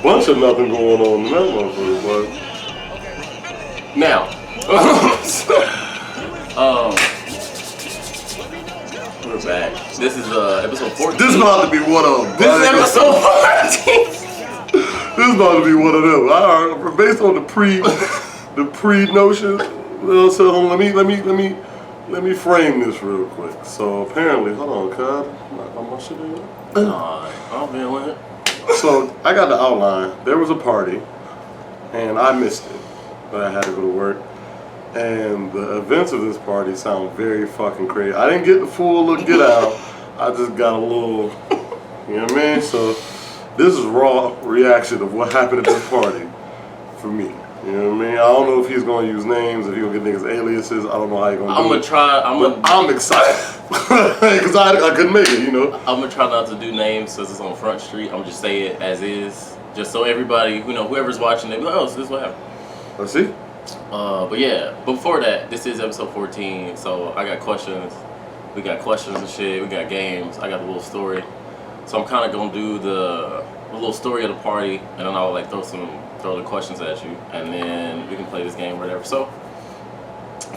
bunch of nothing going on in that motherfucker, but now, we're back. This is episode 14. this is about to be one of them. This is episode 14. This is about to be one of them. All right, based on the pre notion. So let me frame this real quick. So apparently, hold on, cuz. Knock on my shit in. I'm feeling it. So I got the outline. There was a party, and I missed it, but I had to go to work. And the events of this party sound very fucking crazy. I didn't get the full look get out. I just got a little, you know what I mean? So this is raw reaction of what happened at this party for me. You know what I mean? I don't know if he's gonna use names, if he's gonna get niggas aliases. I don't know how he's gonna do it. I'm excited because I couldn't make it. You know. I'm gonna try not to do names since it's on Front Street. I'm gonna just say it as is, just so everybody, whoever's watching, they be like, oh, so this is what happened. Let's see. But yeah, before that, this is episode 14, so I got questions. We got questions and shit. We got games. I got the little story. So I'm kind of gonna do the little story of the party, and then I'll like throw the questions at you, and then we can play this game or whatever. So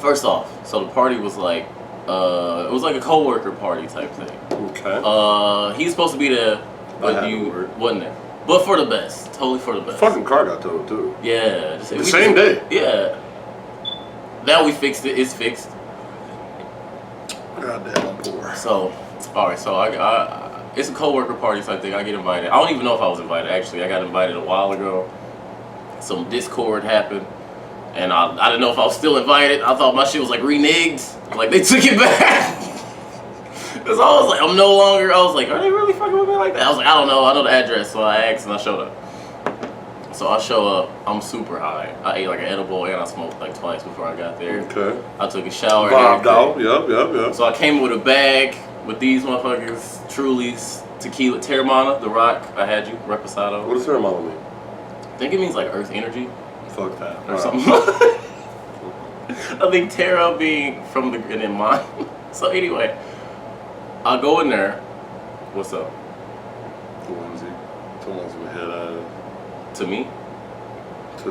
first off, so the party was like, it was like a co-worker party type thing. Okay. He's supposed to be there, but you wasn't there. But for the best, totally for the best. Fucking car got towed too. Yeah. The same day. Yeah. Now we fixed it. It's fixed. Goddamn, I'm poor. So, all right. So I it's a co-worker party type thing. I get invited. I don't even know if I was invited. Actually, I got invited a while ago. Some Discord happened, and I didn't know if I was still invited. I thought my shit was like reneged. Like they took it back. Cause I was like, I'm no longer. I was like, are they really fucking with me like that? I was like, I don't know. I know the address, so I asked and I showed up. So I show up. I'm super high. I ate like an edible and I smoked like twice before I got there. Okay. I took a shower. Bobbed out. Yep. So I came with a bag with these motherfuckers, Truly's, tequila, Terramana, The Rock. I had you, Reposado. What does Terramana mean? I think it means like Earth Energy. Fuck that. Or something. I think Terra being from the and then mine. So anyway, I go in there. What's up? The onesie we had To me? To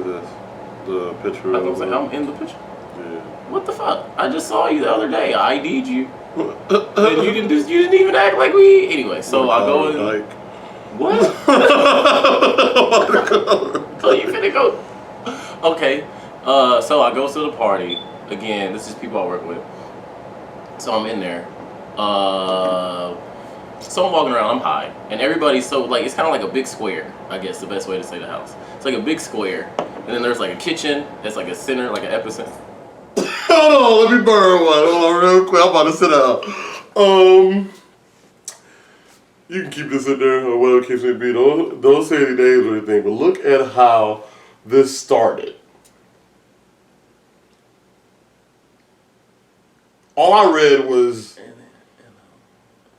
the picture. I was like, I'm in the picture. Yeah. What the fuck? I just saw you the other day. I ID'd you. And you didn't even act like we. Anyway, so I go in. Like. What? So you finna go? Okay. So I go to the party. Again, this is people I work with. So I'm in there. So I'm walking around, I'm high. And everybody's so, like, it's kind of like a big square, I guess, the best way to say the house. It's like a big square. And then there's like a kitchen, that's like a center, like an epicenter. Hold on, let me burn one. Hold on real quick, I'm about to sit down. You can keep this in there, or whatever the case may be. Don't say any names or anything, but look at how this started. All I read was...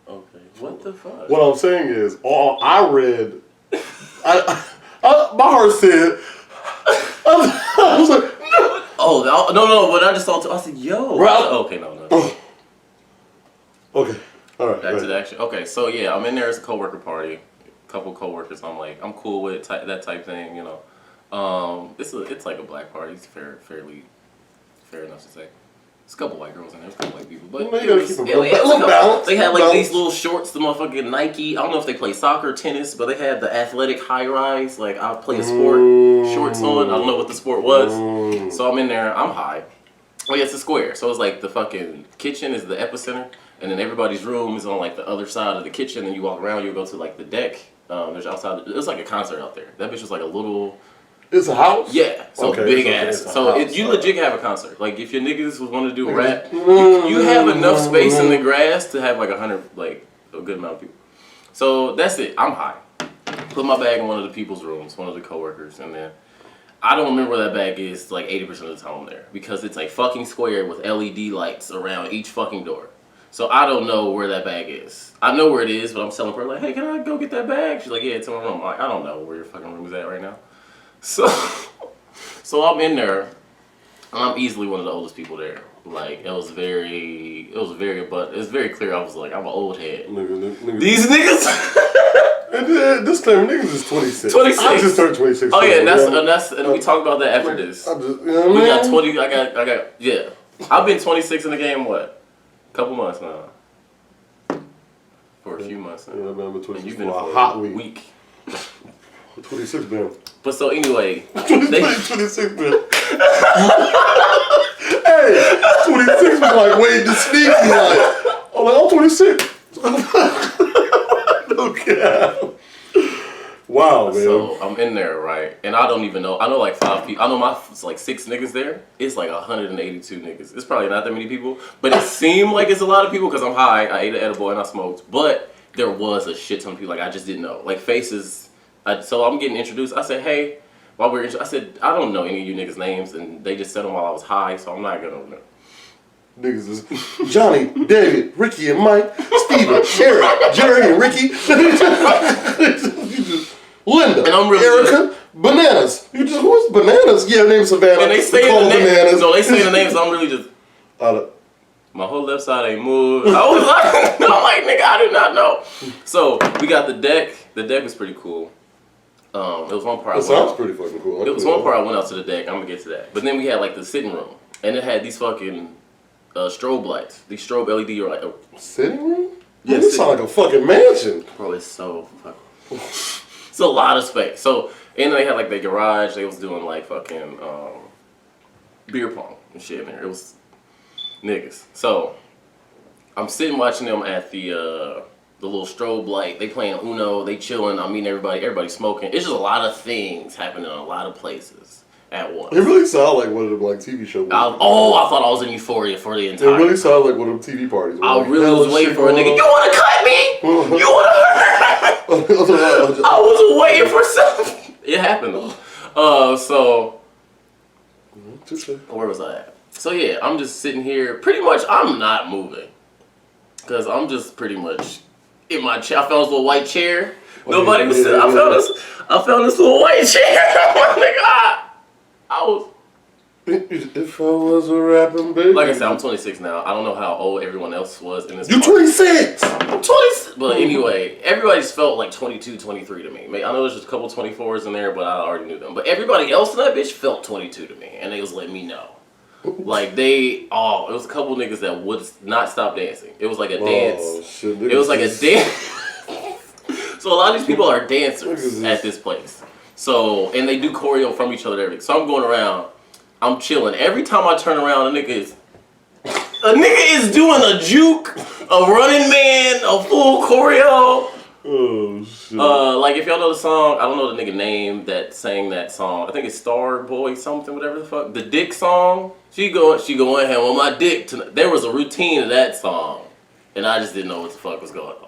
Okay, what the fuck? What I'm saying is, all I read... my heart said... I was like, no! Oh, no, but I just saw... I said, yo! Right. Okay, no. Okay, alright. Back to the action. Okay, so yeah, I'm in there as a co-worker party. A couple co-workers, I'm like, I'm cool with that type thing, you know. It's like a black party. It's fair enough to say. There's a couple white girls in there, there's a couple white people, but they had like these little shorts, the motherfucking Nike. I don't know if they play soccer, tennis, but they had the athletic high rise. Like I played a sport, shorts on. I don't know what the sport was. So I'm in there, I'm high. Oh yeah, it's a square. So it's like the fucking kitchen is the epicenter, and then everybody's room is on like the other side of the kitchen. And you walk around, you go to like the deck. There's outside. It was like a concert out there. That bitch was like a little. It's a house? Yeah, so okay, big ass. So you legit have a concert. Like if your niggas was wanting to do a rap, you have enough space in the grass to have like 100, like a good amount of people. So that's it. I'm high. Put my bag in one of the people's rooms, one of the coworkers, and then I don't remember where that bag is like 80% of the time there because it's a fucking square with LED lights around each fucking door. So I don't know where that bag is. I know where it is, but I'm telling her like, hey, can I go get that bag? She's like, yeah, it's in my room. I'm like, I don't know where your fucking room is at right now. So I'm in there, and I'm easily one of the oldest people there. Like it was very clear. I was like, I'm an old head. Nigga. These niggas, And then, disclaimer, niggas is 26. 26. I just turned 26. Oh yeah, and we talked about that after this. I just, you know what We I got mean? 20. I got. Yeah, I've been 26 in the game. What? Couple months now. For a few months now. Yeah, I've been 26 And you've for been a for hot a week. week. 26 been. But so anyway, 26 been. Hey, 26 was like waiting to sneak me like, I'm 26. No cap. Wow, man. so I'm in there, right? And I don't even know. I know like 5 people. I know it's like 6 niggas there. It's like 182 niggas. It's probably not that many people, but it seemed like it's a lot of people because I'm high. I ate an edible and I smoked, but there was a shit ton of people. Like I just didn't know. Like faces. So I'm getting introduced. I said, hey. I said, I don't know any of you niggas' names, and they just said them while I was high, so I'm not gonna know. Niggas is Johnny, David, Ricky, and Mike, Steven, Eric, Jerry, and Ricky. Linda, And I'm really Erica, Bananas. You just, who's Bananas? Yeah, her name's Savannah. And they say call the Bananas. names. No, they say the names. I'm really just. My whole left side ain't moved. I was like, I'm like, nigga, I do not know. So we got the deck. The deck was pretty cool. It was one part. That sounds pretty fucking cool. It was one part I went out to the deck. I'm gonna get to that. But then we had like the sitting room, and it had these fucking strobe lights. These strobe LED or like sitting room. Yeah, Man, this sound like a fucking mansion. Bro, it's so fucking. It's a lot of space. So and they had like their garage. They was doing like fucking beer pong and shit in there. It was niggas. So I'm sitting watching them at the little strobe light. They playing Uno. They chilling. I'm meeting everybody. Everybody smoking. It's just a lot of things happening in a lot of places at once. It really sounded like one of them like TV shows. I thought I was in Euphoria for the entire. It really sounded like one of them TV parties. I really was waiting for a nigga. You want to cut me? You want to? I was waiting for something. It happened though. So where was I at? So yeah, I'm just sitting here. Pretty much, I'm not moving because I'm just pretty much in my chair. I found this little white chair. Nobody was sitting. I found this little white chair. I was. If I was a rapping baby. Like I said, I'm 26 now. I don't know how old everyone else was in this. You 26. I'm 26. But anyway, everybody's felt like 22, 23 to me. I know there's just a couple 24s in there, but I already knew them. But everybody else in that bitch felt 22 to me, and they was letting me know. Like it was a couple niggas that would not stop dancing. It was like a dance. Shit, it was like a dance. So a lot of these people are dancers at this place. So, and they do choreo from each other and everything. So I'm going around, I'm chilling. Every time I turn around, a nigga is doing a juke, a running man, a full choreo. Oh shit. Like if y'all know the song, I don't know the nigga name that sang that song. I think it's Star Boy something, whatever the fuck. The Dick song. She going ham on my dick tonight. There was a routine of that song, and I just didn't know what the fuck was going on.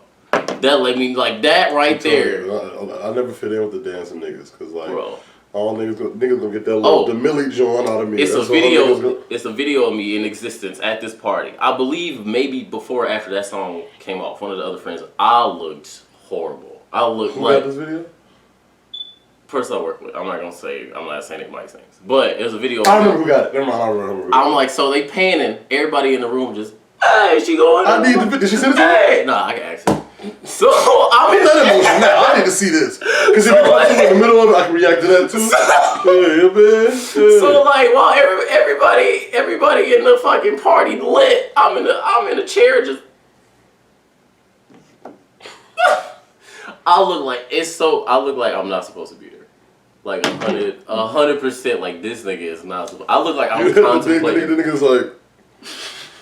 That let me like that right there. I never fit in with the dancing niggas because like Bro. all niggas gonna get that little the Millie joint out of me. It's It's a video of me in existence at this party. I believe maybe before or after that song came off. One of the other friends. I looked horrible. I looked Who like got this video? Person I work with. I'm not saying anybody's names. But it was a video. I remember who got it. Never mind. I remember. I'm like, so they panning. Everybody in the room just, hey, she going? I need the video. Did she send it to me? Hey, nah, I can ask her. So I'm in that emotion now. I need to see this because if it comes in the middle of it, I can react to that too. Yeah. So like, while everybody in the fucking party lit, I'm in a chair just. I look like I'm not supposed to be there. Like 100%. Like this nigga is not supposed. I look like I'm contemplating. The nigga's like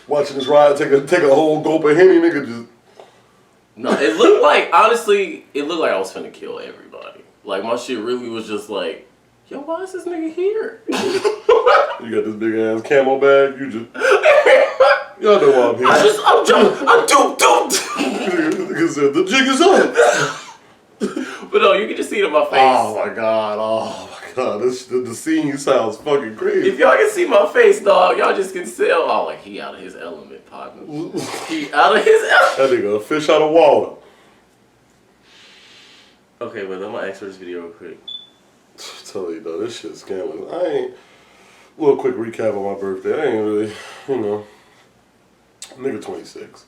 watching this ride, take a whole gulp of Henny, nigga just. No, it looked like honestly, it looked like I was finna kill everybody. Like my shit really was just like, yo, why is this nigga here? You got this big ass camo bag. You just. Y'all know why I'm here. I'm jumping. I'm doop. Nigga said the jig is up. But no, you can just see it in my face. Oh my god. The scene sounds fucking crazy. If y'all can see my face, dog, y'all just can tell. Oh, like he out of his element, partner. He out of his element. That nigga a fish out of water. Okay, but I'm gonna ask for this video real quick. Tell you though, this shit's scandalous. Little quick recap on my birthday. I ain't really, nigga 26.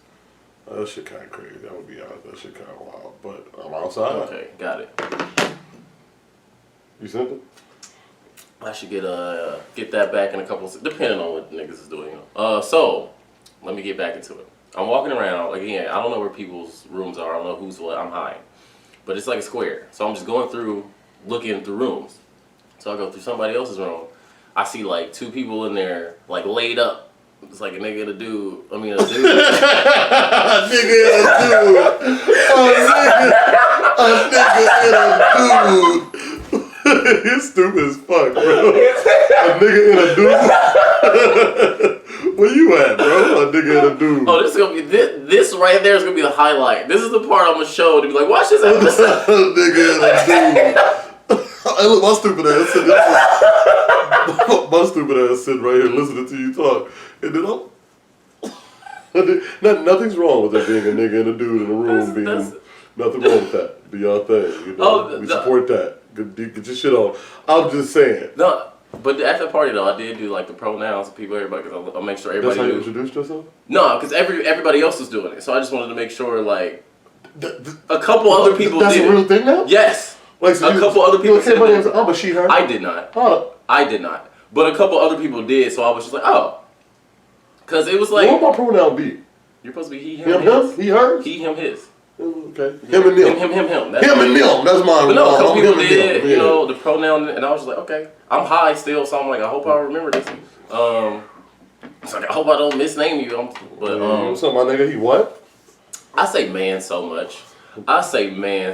That shit kind of crazy. That would be honest. That shit kind of wild. But I'm outside. Okay, got it. You sent it? I should get that back in a couple of, depending on what niggas is doing. So let me get back into it. I'm walking around again. I don't know where people's rooms are. I don't know who's what. I'm high, but it's like a square. So I'm just going through, looking through rooms. So I go through somebody else's room. I see like 2 people in there, like laid up. It's like a nigga and a dude. I mean, a dude. A nigga and a dude. A nigga and a dude. You're stupid as fuck, bro. A nigga and a dude. Where you at, bro? A nigga and a dude. Oh, this is gonna be this right there is gonna be the highlight. This is the part I'm gonna show to be like, watch this episode. A nigga and a dude. Hey, look, my stupid ass sitting right here listening to you talk. And then nothing's wrong with there being a nigga and a dude in a room. Nothing wrong with that. Do y'all thing. You know? We support that. Get your shit on. I'm just saying. No, but at the party though, I did do like the pronouns of people, everybody, because I'll make sure everybody. That's how you introduced yourself? No, because everybody else was doing it, so I just wanted to make sure like a couple other people did. That's a real thing now? Yes. Like so a couple other people. I'm a she her. I did not. Oh. I did not. But a couple other people did, so I was just like, oh. Because it was like... What would my pronoun be? You're supposed to be he, him, his. He, hers? He, him, his. Okay. Him and them. Him. That's him and them. That's mine. But no, a couple people did, you know, the pronoun, and I was just like, okay. I'm high still, so I'm like, I hope I remember this. So I hope I don't misname you. What's up, my nigga? He what? I say man so much. I think I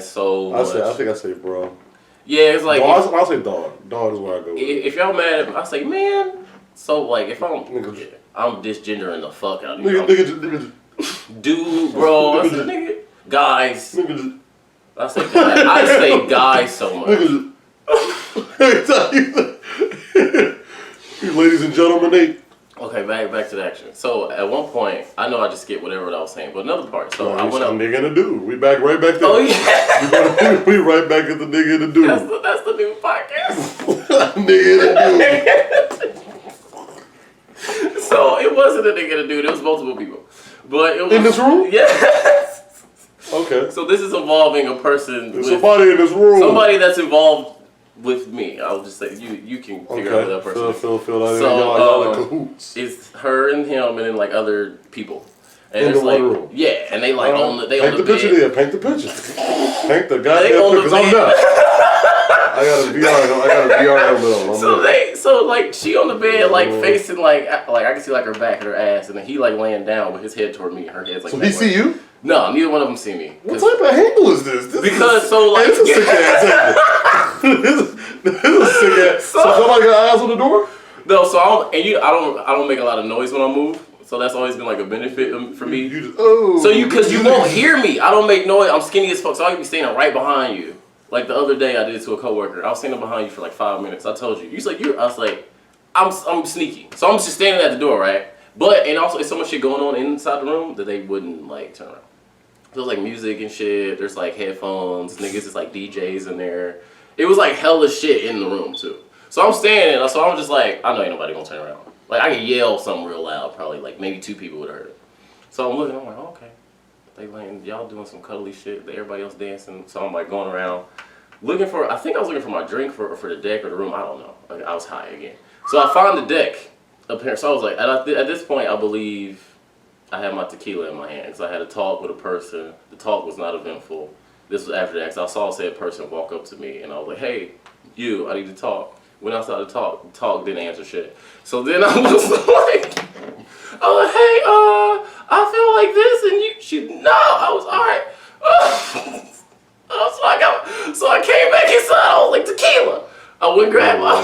say bro. Yeah, it's like... I say dog. Dog is where I go with. If y'all mad at me, I say man. So, like, if I'm disgendering the fuck out of you. Nigga. Dude, bro. I say, nigga. Guys. I say guys. I say guys so much. Ladies and gentlemen, Nate. Okay, back to the action. So at one point, I know I just skipped whatever I was saying, but another part. So I went up. Nigga and a dude. We right back there. Oh yeah. We right back at the nigga and the dude. That's the new podcast. Nigga and a dude. So it wasn't a nigga and a dude. It was multiple people, but it was in this room. Yes. Okay. So this is involving a person. There's somebody in this room. Somebody that's involved with me. I'll just say you can figure out who that person is. Feel y'all like cahoots. It's her and him and then like other people. And in it's the like room. yeah, and they like on the Paint on the picture bed. there. Paint the picture. Paint the goddamn picture. Because I'm not. I got a VR helmet on. So like she on the bed like facing like I can see like her back and her ass, and then he like laying down with his head toward me. Her head's like. So he see you? No, neither one of them see me. What type of angle is this? Because so like this is a sick ass angle. This is a sick ass. So somebody got eyes on the door? No, so I don't make a lot of noise when I move. So that's always been like a benefit for me. Because you won't hear me. I don't make noise. I'm skinny as fuck, so I can be standing right behind you. Like the other day, I did it to a coworker. I was standing behind you for like 5 minutes. I told you. You was like, I was like, I'm sneaky. So I'm just standing at the door, right? And also, it's so much shit going on inside the room that they wouldn't like turn around. There's like music and shit. There's like headphones. Niggas is like DJs in there. It was like hella shit in the room too. So I'm standing. So I'm just like, I know ain't nobody gonna turn around. Like I can yell something real loud. Probably like maybe 2 people would have heard it. So I'm looking. I'm like, okay. They like y'all doing some cuddly shit. Everybody else dancing. So I'm like going around looking for. I think I was looking for my drink for the deck or the room. I don't know. Like I was high again. So I found the deck up here. So I was like, at this point, I believe I had my tequila in my hands. I had a talk with a person. The talk was not eventful. This was after that. So I saw said person walk up to me, and I was like, "Hey, I need to talk." When I started to talk, the talk didn't answer shit. So then I was like, "Hey, I feel like this," and I was all right. So I came back inside. I was like, tequila. I went and grabbed my.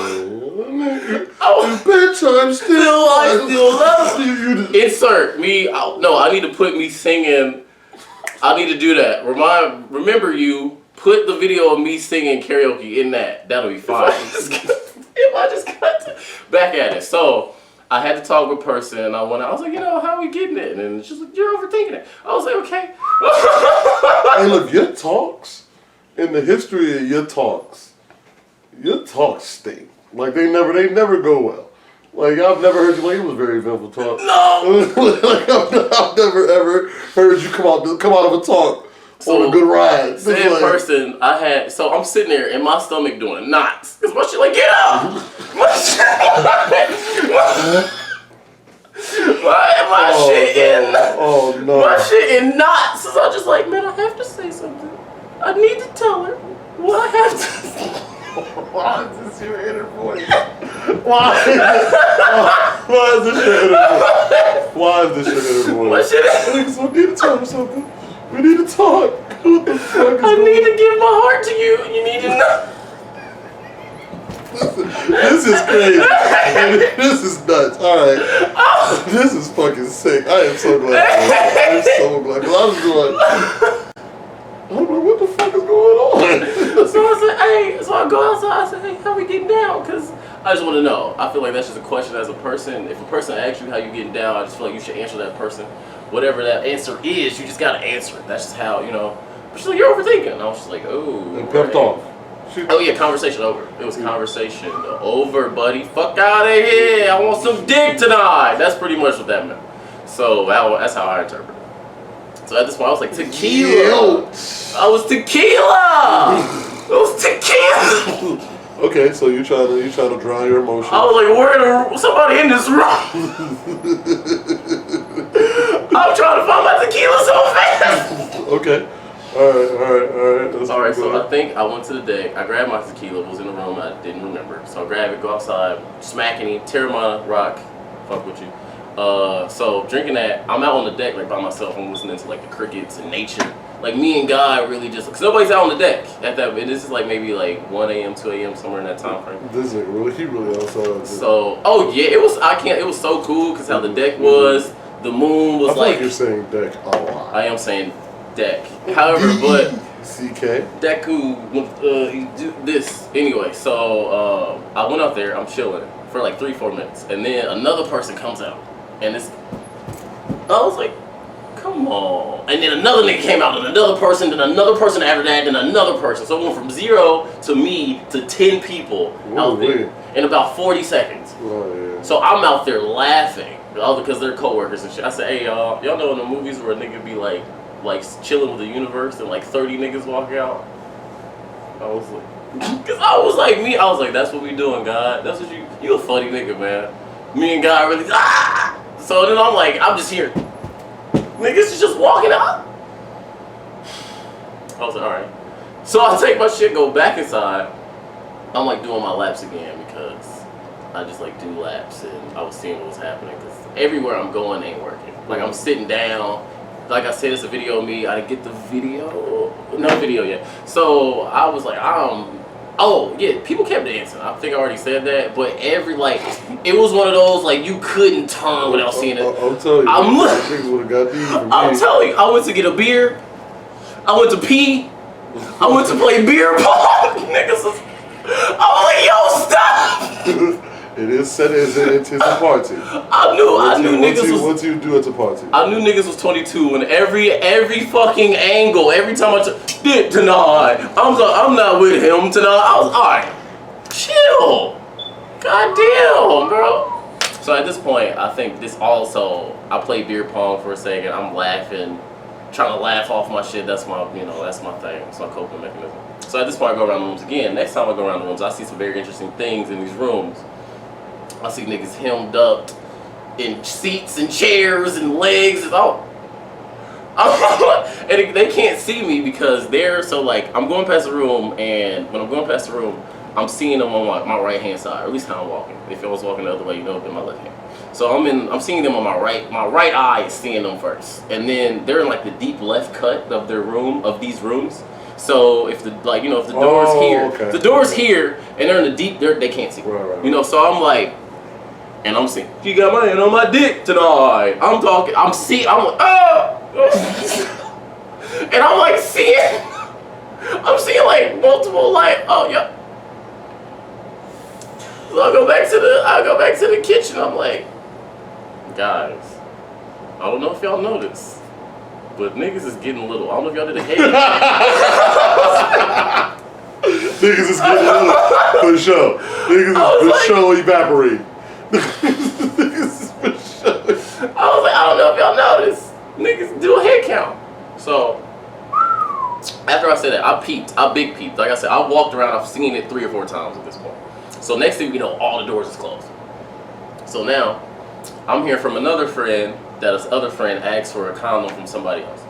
Bitch, I still love you. Insert me. No, I need to put me singing. I need to do that. Remember you. Put the video of me singing karaoke in that. That'll be fine. If I just cut back at it. So I had to talk with a person, and I was like, how are we getting it? And it's just like, you're overthinking it. I was like, okay. Hey, look, your talks, in the history of your talks stink. Like they never go well. Like I've never heard you. Like it was a very eventful talk. No. Like I've never ever heard you come out of a talk on a good ride. Same person I had. So I'm sitting there and my stomach doing knots. Cause my shit like get up. My shit my shit in knots. So I'm just like, man, I have to say something. I need to tell her what I have to say. Why is this your inner voice? Why is this your inner voice? Why is this your inner voice? My shit is. I need to tell her something. We need to talk. What the fuck is I need to give my heart to you. You need to know. This is crazy. This is nuts. Alright. This is fucking sick. I am so glad. I am so glad. Because I was like, I'm like, what the fuck is going on? So I said, hey, so I go outside, I said, hey, how we getting down? Because I just want to know. I feel like that's just a question as a person. If a person asks you how you getting down, I just feel like you should answer that person. Whatever that answer is, you just got to answer it. That's just how, you know. But she's like, you're overthinking. And I was just like, oh. And pepped off. Oh, yeah, conversation over. It was conversation over, buddy. Fuck out of here. I want some dick tonight. That's pretty much what that meant. So that's how I interpret it. So at this point, I was like, tequila. I was tequila. It was tequila. Okay, so you try to drown your emotions. I was like, where somebody in this room? I'm trying to find my tequila so fast. Okay. Alright. Alright, so I think I went to the deck. I grabbed my tequila. It was in the room. I didn't remember. So I grabbed it, go outside, smacking him, tear my rock. Fuck with you. So drinking that, I'm out on the deck like by myself. I'm listening to like the crickets and nature. Like me and God really just, cause nobody's out on the deck at that. This is like maybe like 1 a.m., 2 a.m. somewhere in that time frame. This is really, he really outside. So, oh yeah, it was. It was so cool cause how the deck was. The moon was I like you're saying deck a lot. I am saying deck. However, but CK Deku you do this anyway. So I went out there. I'm chilling for like 3-4 minutes, and then another person comes out, and I was like, come on. And then another nigga came out, and another person, then another person after that, then another person. So it went from 0 to me to 10 people out there in about 40 seconds. Oh, yeah. So I'm out there laughing, all because they're coworkers and shit. I said, hey y'all know in the movies where a nigga be like chilling with the universe and like 30 niggas walk out? I was like, cause I was like, that's what we doing, God. That's what you a funny nigga, man. Me and God really, So then I'm like, I'm just here. Niggas is just walking out. I was like, alright. So I take my shit, go back inside. I'm like doing my laps again because I just like do laps and I was seeing what was happening because everywhere I'm going ain't working. Like I'm sitting down. Like I said, it's a video of me. I didn't get the video. No video yet. So I was like, oh yeah, people kept dancing. I think I already said that. But it was one of those like you couldn't turn without seeing it. I'm telling you, I'm telling you, I went to get a beer. I went to pee. I went to play beer pong. Niggas was, I was like, yo, stop. It is a party. I knew niggas was. What you do at the party? I knew niggas was 22, and every fucking angle, every time I did tonight, I'm not with him tonight. I was alright, chill. Goddamn, bro. So at this point, I think this also, I played beer pong for a second. I'm laughing, trying to laugh off my shit. That's my thing. That's my coping mechanism. So at this point, I go around the rooms again. Next time I go around the rooms, I see some very interesting things in these rooms. I see niggas hemmed up in seats and chairs and legs and all. And they can't see me because I'm going past the room, and when I'm going past the room, I'm seeing them on my right hand side, or at least how I'm walking. If I was walking the other way, it'd be my left hand. So I'm seeing them on my right eye is seeing them first. And then they're in like the deep left cut of these rooms. So if the door's here, the door's here, and they're in the deep, they can't see. Right. So I'm like, and I'm saying, you got my hand on my dick tonight. I'm like, and I'm like I'm seeing like multiple yeah. So I go back to the kitchen. I'm like, guys, I don't know if y'all know this, but niggas is getting little. I don't know if y'all did a head. Niggas is getting little for sure. Niggas for sure evaporate. Niggas is for sure. I was like, I don't know if y'all know this. Niggas do a head So after I said that, I peeped. I big peeped. Like I said, I walked around. I've seen it 3 or 4 times at this point. So next thing you know, all the doors is closed. So now I'm hearing from another friend that this other friend asked for a condom from somebody else.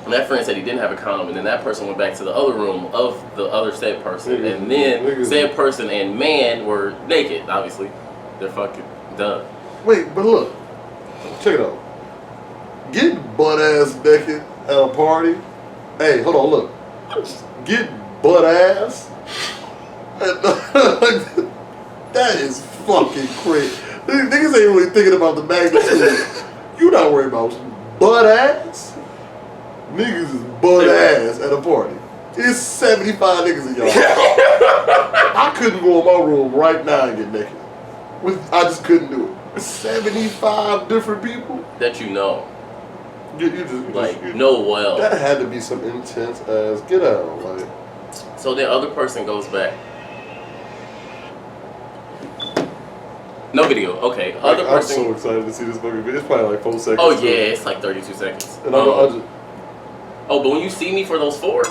And that friend said he didn't have a condom, and then that person went back to the other room of the other said person, and then said person and man were naked. Obviously, they're fucking done. Wait, but look, check it out. Getting butt ass naked at a party. Hey, hold on, look. Get butt ass. That is fucking crazy. Niggas ain't really thinking about the magnitude. You not worried about butt ass? Niggas is butt ass at a party. It's 75 niggas in y'all. I couldn't go in my room right now and get naked. I just couldn't do it. 75 different people? That you know. You know well. That had to be some intense ass get out. Like. So the other person goes back. No video. Okay. Other I'm person. so excited to see this fucking video. It's probably like 4 seconds. Oh yeah, it's like 32 seconds. And I just. Oh, but when you see me for those 4.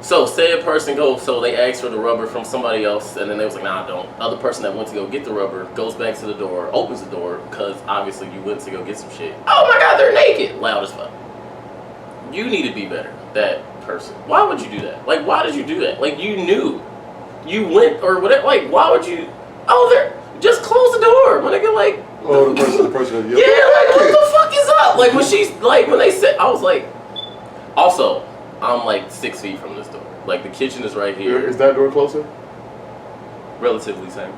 So say a person goes, so they ask for the rubber from somebody else, and then they was like, nah, I don't. Other person that went to go get the rubber goes back to the door, opens the door, because obviously you went to go get some shit. Oh my god, they're naked! Loud as fuck. You need to be better, that person. Why would you do that? Like, why did you do that? Like, you knew. You went, or whatever, like, why would you? Oh, they're, just close the door. When they get like, oh, the person that yelled. yeah, like, what the fuck is up? Like, when she's, like, when they said, I was like, also, I'm like 6 feet from this door. Like the kitchen is right here. Is that door closer? Relatively same.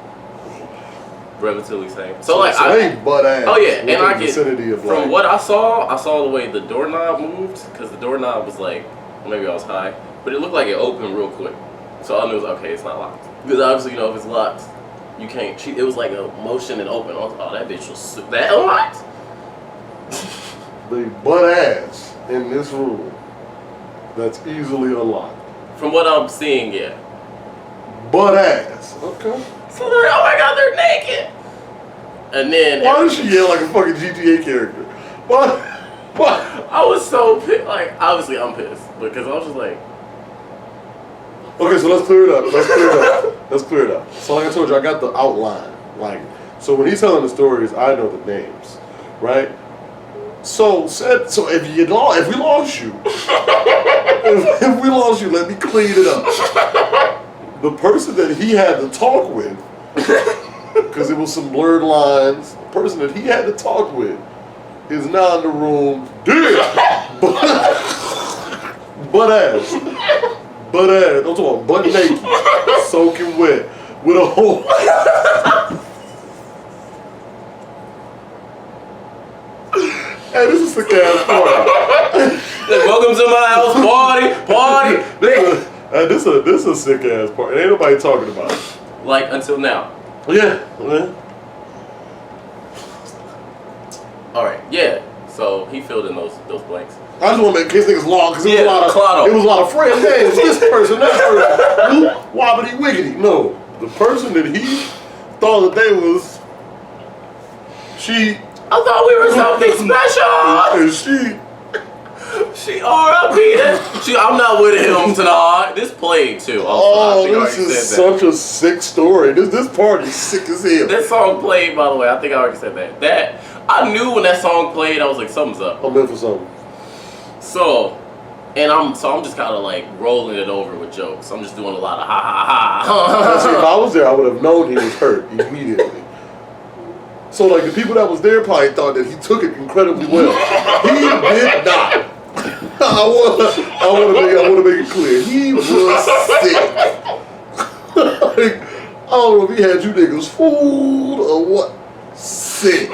Relatively same. So like I butt ass. Oh yeah, and I get of from what I saw the way the doorknob moved, because the doorknob was like, maybe I was high, but it looked like it opened real quick. So I knew it was okay. It's not locked. Because obviously, you know, if it's locked, you can't. It was like a motion and open. I was, oh, that bitch was that unlocked. The butt ass in this room. That's easily unlocked. From what I'm seeing, yeah. Butt ass. Okay. So they're, oh my god, they're naked. And then why did she yell like a fucking GTA character? What? I was so pissed. Like, obviously I'm pissed because I was just like. Okay, so let's clear it up. Let's clear it up. So like I told you, I got the outline. Like, so when he's telling the stories, I know the names, right? So if we lost you, if we lost you, let me clean it up. The person that he had to talk with, because it was some blurred lines, the person that he had to talk with is now in the room, butt ass, I'm talking about butt naked, soaking wet, with a hole. Hey, this is a sick ass party. Welcome to my house, party. This is a sick ass party. Ain't nobody talking about it. Like until now. Yeah, man. All right, yeah. So he filled in those blanks. I just want to make case niggas long because it was a lot of friend names. This person, that person, wobbity wiggity. No, the person that he thought that they was, I thought we were something special. And she R.I.P. I'm not with him tonight. This played too. Oh, this is such a sick story. This party's sick as hell. That song played, by the way. I think I already said that. I knew when that song played, I was like, something's up. I'm in for something. So I'm just kind of like rolling it over with jokes. I'm just doing a lot of ha ha ha. See, if I was there, I would have known he was hurt immediately. So like the people that was there probably thought that he took it incredibly well. He did not. I want to make it clear. He was sick. Like, I don't know if he had you niggas fooled or what. Sick.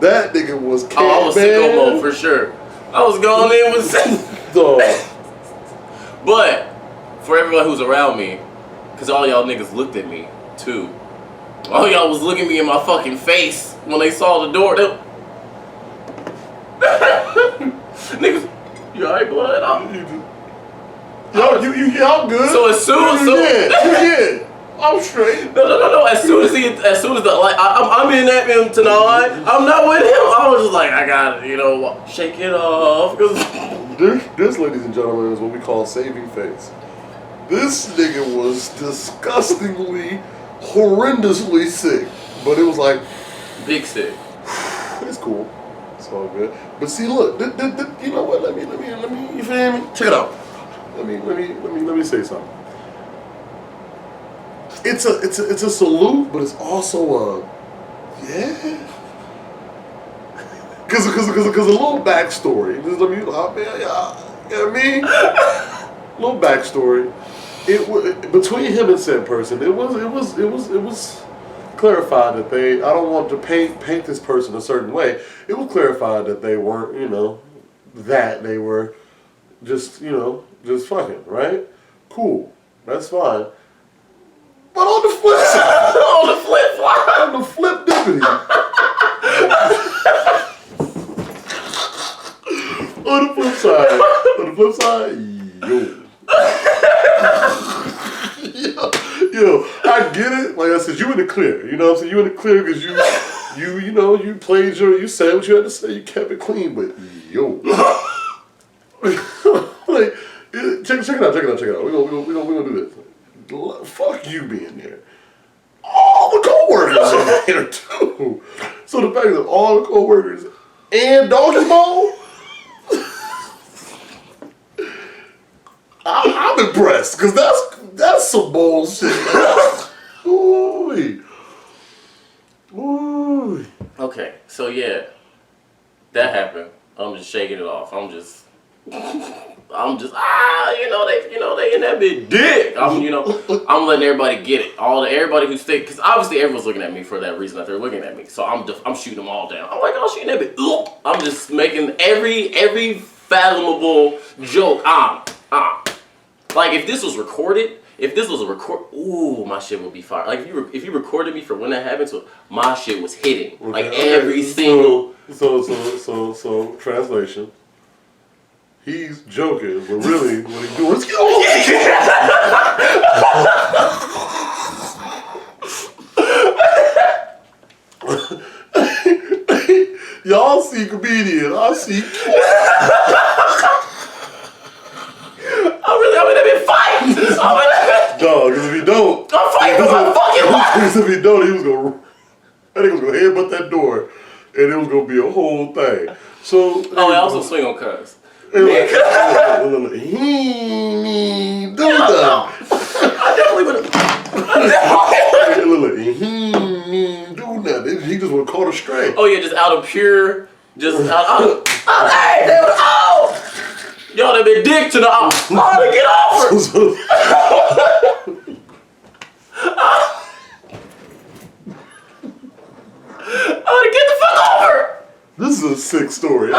That nigga was cat I was sicko mode for sure. I was going in with sick. But for everyone who's around me, because all y'all niggas looked at me too. All y'all was looking me in my fucking face when they saw the door. Niggas, you alright, blood? Y'all good. So as soon as yeah. I'm straight. No. As soon as the like, I'm in that him tonight. I'm not with him. I was just like, I got it. You know, shake it off. This, ladies and gentlemen, is what we call saving face. This nigga was disgustingly, horrendously sick, but it was like big sick. It's cool. It's all good. But see, look, you know what? Let me. You feel me? Check it out. Let me say something. It's a salute, but it's also a Cause a little backstory. Just let me, little backstory. Between him and said person, it was clarified that they. I don't want to paint this person a certain way. It was clarified that they weren't, that they were just fucking, right? Cool, that's fine. But on the flip side, on the flip dippity. On the flip side, yo, I get it. Like I said, you in the clear. You know what I'm saying? You in the clear because you played you said what you had to say. You kept it clean, but like, check it out. We're gonna do this. Fuck you being there. All the co-workers in there too. So the fact that all the co-workers and Doggy Bone, I'm impressed because that's some bullshit. Ooh. Okay, so yeah, that happened. I'm just shaking it off. I'm just they in that big dick. I'm letting everybody get it. Everybody who's thick, because obviously everyone's looking at me for that reason that they're looking at me. So I'm shooting them all down. I'm like, oh, shooting that bit. I'm just making every fathomable joke. Like if this was recorded, ooh, my shit would be fire. Like if you recorded me for when that happened, so my shit was hitting. Okay, like every single. So translation. He's joking, but really, what he's doing is y'all see comedian, I see. I'm in that bit fight. Dog, because if he don't, I'm fighting for my fucking life. Because if he don't, I think he was gonna headbutt that door, and it was gonna be a whole thing. So. Oh, I also swing on cuz. He do that. I definitely would He do that. He just would caught a stray. Oh yeah, just out of pure, hey, they was y'all done been dick to the get over. Get the fuck over. This is a sick story.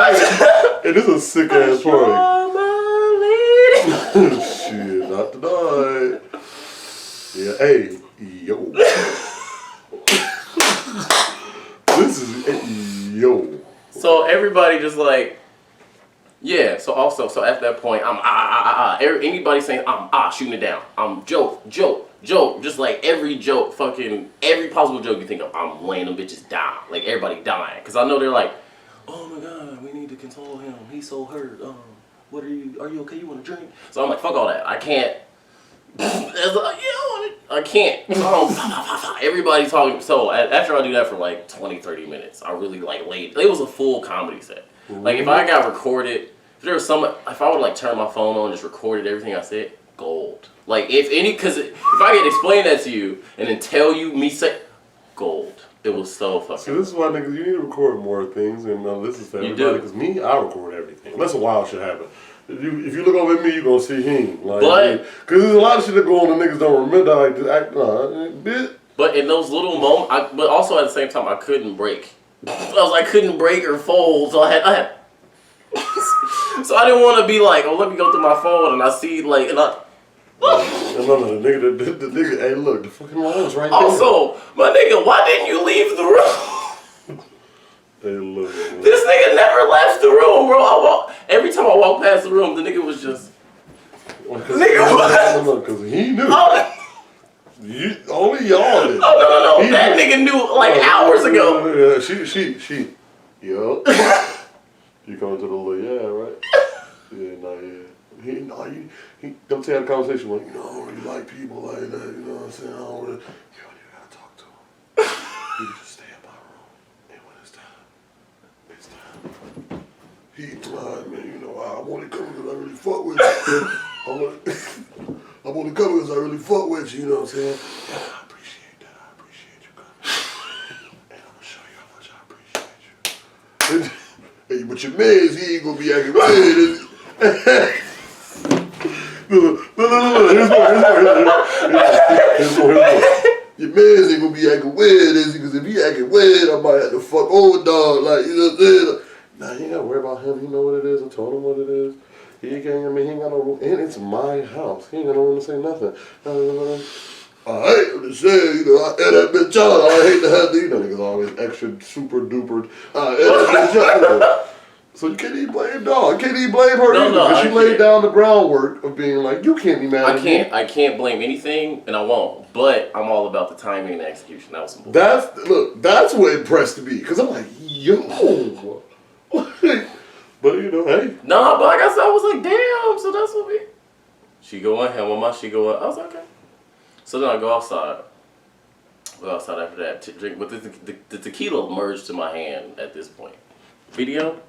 And this is a sick ass party. Shit, not tonight. Yeah, hey, yo. This is, yo. So everybody just like, yeah, so at that point, I'm anybody saying I'm shooting it down. I'm joke. Just like every joke, every possible joke you think of, I'm laying them bitches down. Like everybody dying. Cause I know they're like, oh my God, we need to console him. He's so hurt. What are you okay? You want to drink? So I'm like, fuck all that. I can't. I can't. Everybody's talking. So after I do that for like 20, 30 minutes, I really like laid. It was a full comedy set. Like if I got recorded, if I would like turn my phone on and just recorded everything I said, gold. Like because if I could explain that to you and then tell you me say, gold. It was so fucking. See, this is why niggas, you need to record more things, and this is for everybody. Because me, I record everything. Unless a wild shit happen. If you look over at me, you gonna see him. Like, because there's a lot of shit that go on and niggas don't remember. Like, just act, bit. But in those little moments, but also at the same time, I couldn't break. I couldn't break or fold, so I had. So I didn't want to be like, oh, let me go through my phone and I see like, and I. No, the nigga, hey, look, the fucking line's right there. Also, my nigga, why didn't you leave the room? Hey, look. This nigga never left the room, bro. Every time I walk past the room, the nigga was just. Because he knew. Only y'all did. Oh, no. That nigga knew like hours ago. She. Yo. You coming to the little, yeah, right? Yeah, yeah. He don't say had a conversation like, I don't really like people like that, you know what I'm saying? I don't really, you gotta talk to him. You just stay in my room, and when it's time. He tried, man, you know, I'm only coming because I really fuck with you. I'm only coming because I really fuck with you, you know what I'm saying? Yeah, I appreciate that, I appreciate you coming. And I'm gonna show you how much I appreciate you. Hey, but your man, he ain't gonna be acting weird. No. Here's more. Your man ain't gonna be acting weird, is he? Because if he acting weird, I might have to fuck over dog. Like, you know what I'm saying? Nah, you ain't gotta worry about him. He know what it is. I told him what it is. He ain't got no room. And it's my house. He ain't got no room to say nothing. I'm just saying, you know, I air that bitch out. I hate to have to, you know, niggas always extra super duper. I air that bitch out. So you can't even blame dog. You can't even blame her either. Because she laid down the groundwork of being like, you can't be mad at me. I can't blame anything, and I won't. But I'm all about the timing and the execution. That was some bullshit. That's what impressed me. Because I'm like, yo. But, you know, hey. No, but like I said, I was like, damn. So that's what we. She go in, hell with my she go in. I was like, okay. So then I go outside. Go outside after that to drink. But the tequila merged to my hand at this point. Video?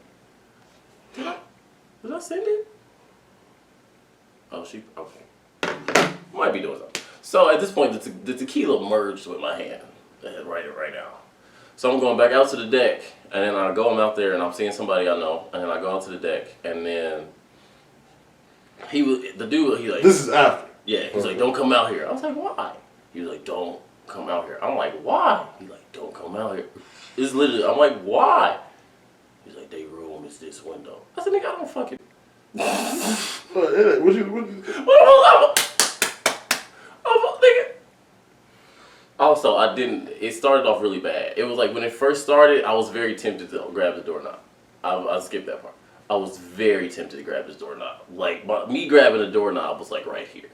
Did I send it? Oh, she... Okay. Might be doing something. So at this point, the tequila merged with my hand. Right now. So I'm going back out to the deck. And then I go out there and I'm seeing somebody I know. And then I go out to the deck. And then... the dude, he like... This is after. Yeah, he's like, don't come out here. I was like, why? He was like, don't come out here. I'm like, why? He's like, don't come out here. It's literally, I'm like, why? He's like, they room is this window. I said, nigga, I don't fucking... Nigga. Also, it started off really bad. It was like, when it first started, I was very tempted to grab the doorknob. I skipped that part. I was very tempted to grab this doorknob. Like, me grabbing the doorknob was like right here.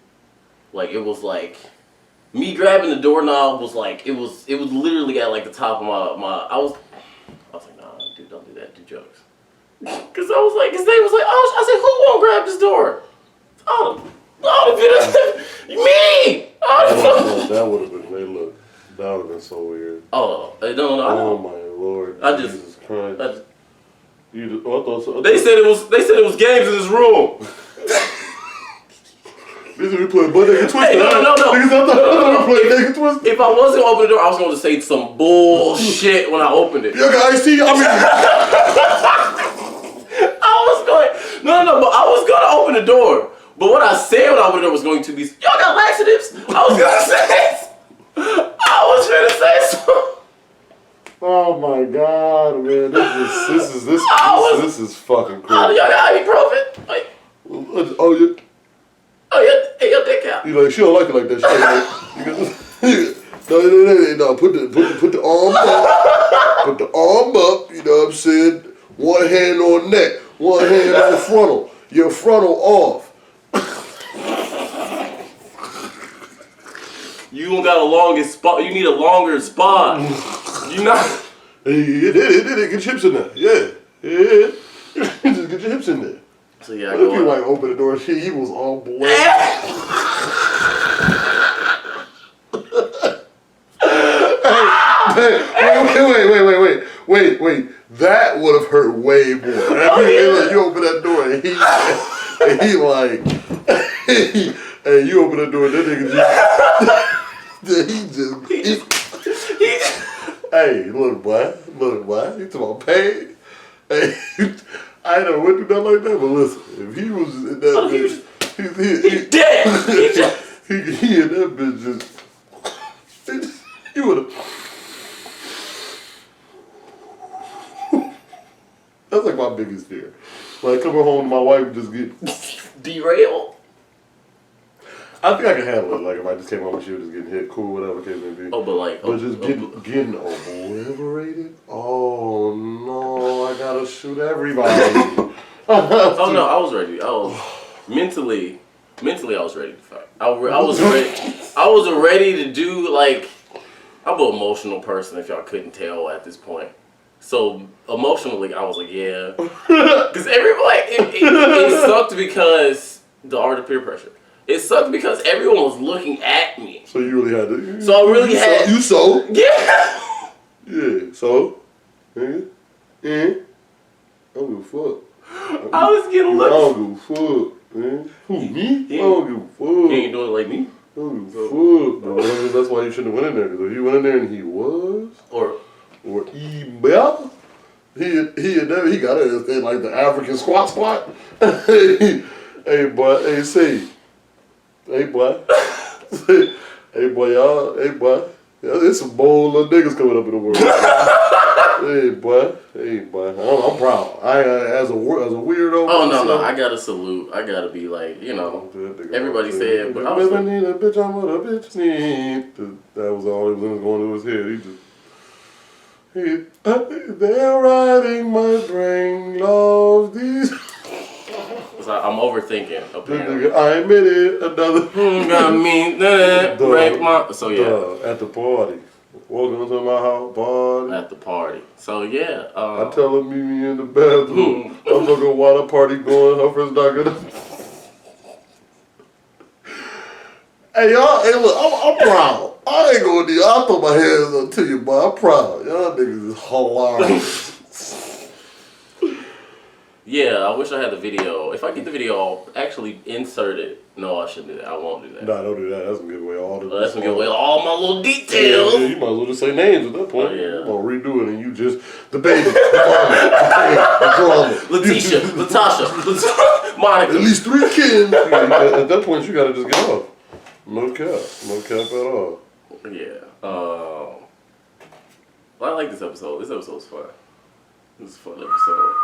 Like, it was like, me grabbing the doorknob was like, it was literally at like the top of my I was like, nah, dude, don't do that, do jokes. Cause I was like, his name was like, oh, I said, who won't grab this door? Me! That would have been, look, that would have been so weird. Oh, no. Oh my Lord. Jesus Christ. They said it was games in this room. This is we playing Butt Naked Twister. Hey, no. Naked Twister. If I wasn't gonna open the door, I was going to say some bullshit when I opened it. Y'all got iced tea? No, but I was going to open the door. But what I said when I opened the door was going to be, y'all got laxatives? I was going to say something. Oh my God, man! This is fucking crazy. Oh, y'all got ibuprofen? Like, hey, your dick out. You like, she don't like it like that. No. Put the arm up. Put the arm up. You know what I'm saying? One hand on neck, one hand on frontal. Your frontal off. You don't got a longest spot. You need a longer spot. You not. Hey, get chips in there. Yeah. Just get your hips in there. So yeah, what if you like open the door and he was all black? Wait. That would have hurt way more. You open that door and he like, hey, you open that door and that nigga just, hey, look, boy, you talking about pain? Hey, I ain't never went through nothing like that, but listen, if he was in that bitch, he dead. He in that bitch just, you would have. That's like my biggest fear. Like coming home to my wife and just get derailed. I think I can handle it. Like if I just came home and she was just getting hit, cool, whatever case may be. But just getting obliterated. Oh no! I gotta shoot everybody. Oh no! I was ready. I was mentally. I was ready to fight. I was ready. I was ready to do like. I'm an emotional person. If y'all couldn't tell at this point. So emotionally, I was like, yeah, because everybody, it sucked because the art of peer pressure. It sucked because everyone was looking at me. So you really had to. So I really had. You so? Yeah. Yeah. So. Yeah. I don't give a fuck. I was getting looked. I don't give a fuck, man. Who me? I don't give a fuck. He ain't doing it like me. I don't give a fuck. Bro. That's why you shouldn't have went in there. Because if you went in there and he was, or well. He got it in like the African squat. Hey boy, hey see. Hey boy. Hey boy, y'all, hey boy. There's some bold little niggas coming up in the world. Hey boy. I'm proud. As a weirdo. Oh no, I gotta salute. I gotta be like, everybody said, but I was like, need a bitch, I'm what a bitch need. That was all he was going to his head. They're riding my brain, love these. So I'm overthinking. Apparently. I admit it. Another. So yeah. At the party. Welcome to my house party. At the party. So yeah. I tell her meet me in the bathroom. I'm looking while the party going. Her friend's not gonna. Hey y'all, hey look, I'm proud. I ain't gonna do. I'll throw my hands up to you, but I'm proud. Y'all niggas is hilarious. Yeah, I wish I had the video. If I get the video, I'll actually insert it. No, I shouldn't do that. I won't do that. Nah, don't do that. That's gonna give away all the. That's gonna give away all my little details. Yeah, you might as well just say names at that point. Oh, yeah. I'm gonna redo it and you just the baby, the drama. Latasha, Monica. At least 3 kids. At that point, you gotta just get off. No cap at all. Yeah. Well, I like this episode. This episode was fun. This was a fun episode.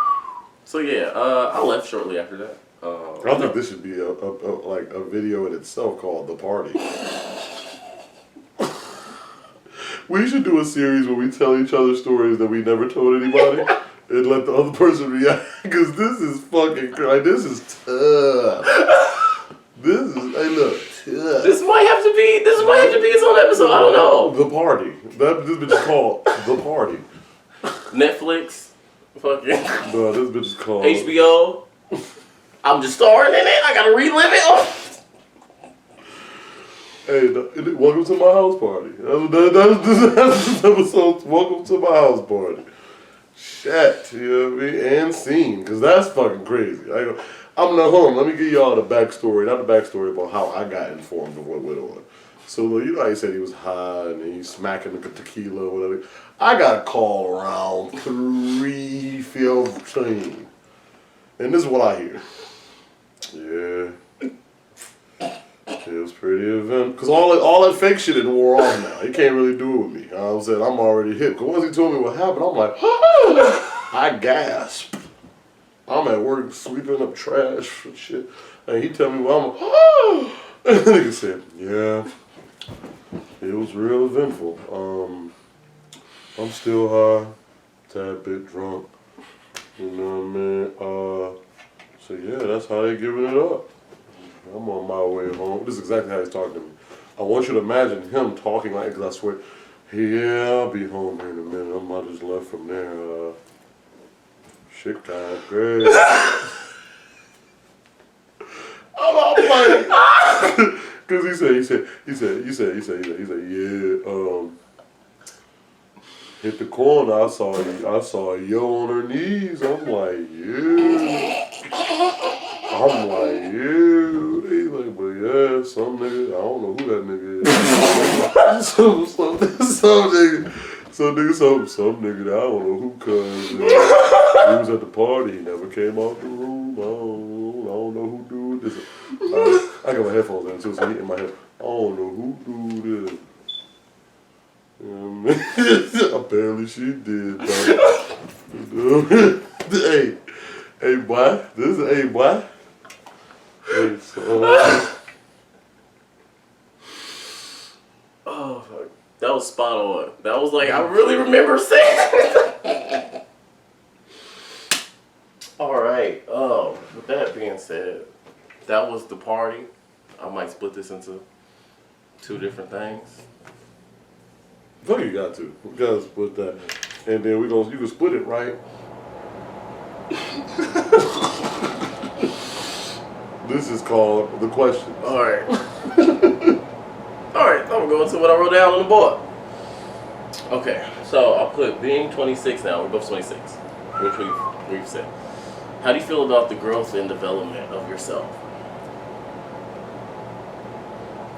So yeah, I left shortly after that. I think this should be a video in itself called The Party. We should do a series where we tell each other stories that we never told anybody and let the other person react. Because this is fucking crazy. This is tough. Hey look. Tough. This might have to be its own episode. I don't know. The Party. This bitch is called The Party. Netflix. Fucking. No, this bitch is called HBO. I'm just starring in it. I gotta relive it. Hey, welcome to my house party. That's this episode. Welcome to my house party. Shit, you know what I mean? And scene, because that's fucking crazy. I'm not home. Let me give y'all the backstory. Not the backstory, but how I got informed of what went on. So, you know how he said he was high and he's smacking the tequila or whatever. I got a call around 3:15. And this is what I hear. Yeah. It was pretty event. Because all that fake shit had wore off now. He can't really do it with me. I was saying, I'm already hip. Because once he told me what happened, I'm like, I gasped. I'm at work sweeping up trash and shit. And he tell me, well, and the nigga said, yeah, it was real eventful. I'm still high, tad bit drunk. You know what I mean? So yeah, that's how they giving it up. I'm on my way home. This is exactly how he's talking to me. I want you to imagine him talking like, because I swear, yeah, I'll be home here in a minute. I might just left from there. Shit got great. I'm like, because he said, yeah, hit the corner, I saw a yo on her knees. I'm like, yeah. He's like, but yeah, some nigga, I don't know who that nigga is. some nigga that I don't know who, cuz he was at the party, he never came out the room. I don't know who do this. I got my headphones in too, so he in my head. I don't know who do this. Apparently she did, though. Hey, boy. This is hey, boy. Hey, so. Oh, fuck. That was spot on. That was like, I really remember saying that. Alright, with that being said, that was the party. I might split this into Two different things. Fuck you got to. We gotta split that. And then you can split it, right? This is called the question. Alright. Alright, I'm gonna go into what I wrote down on the board. Okay, so I'll put being 26 now, we're both 26, which we've said. How do you feel about the growth and development of yourself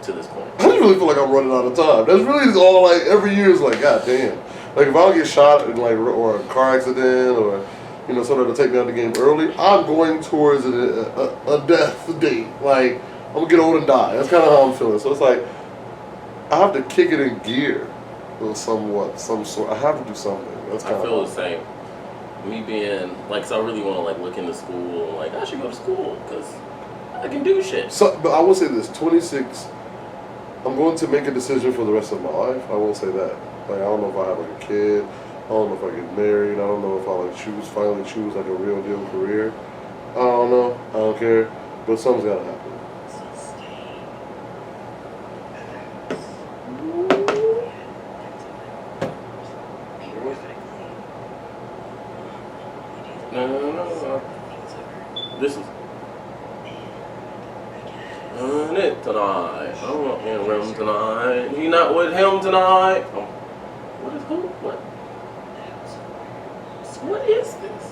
to this point? I just really feel like I'm running out of time. That's really just all, like, every year is like, god damn. Like, if I don't get shot in, like, or a car accident or, you know, something to take me out of the game early, I'm going towards a death date. Like, I'm gonna get old and die. That's kind of how I'm feeling. So it's like, I have to kick it in gear or some sort. I have to do something. That's kind I feel the same. Me being, like, so I really want to, like, look into school and, like, I should go to school because I can do shit. So, but I will say this, 26, I'm going to make a decision for the rest of my life. I will say that. Like, I don't know if I have, like, a kid. I don't know if I get married. I don't know if I, like, finally choose, like, a real deal career. I don't know. I don't care. But something's got to happen. No. This is on it tonight. I want him with him tonight. You not with him tonight? Oh. What is who? What? What is this?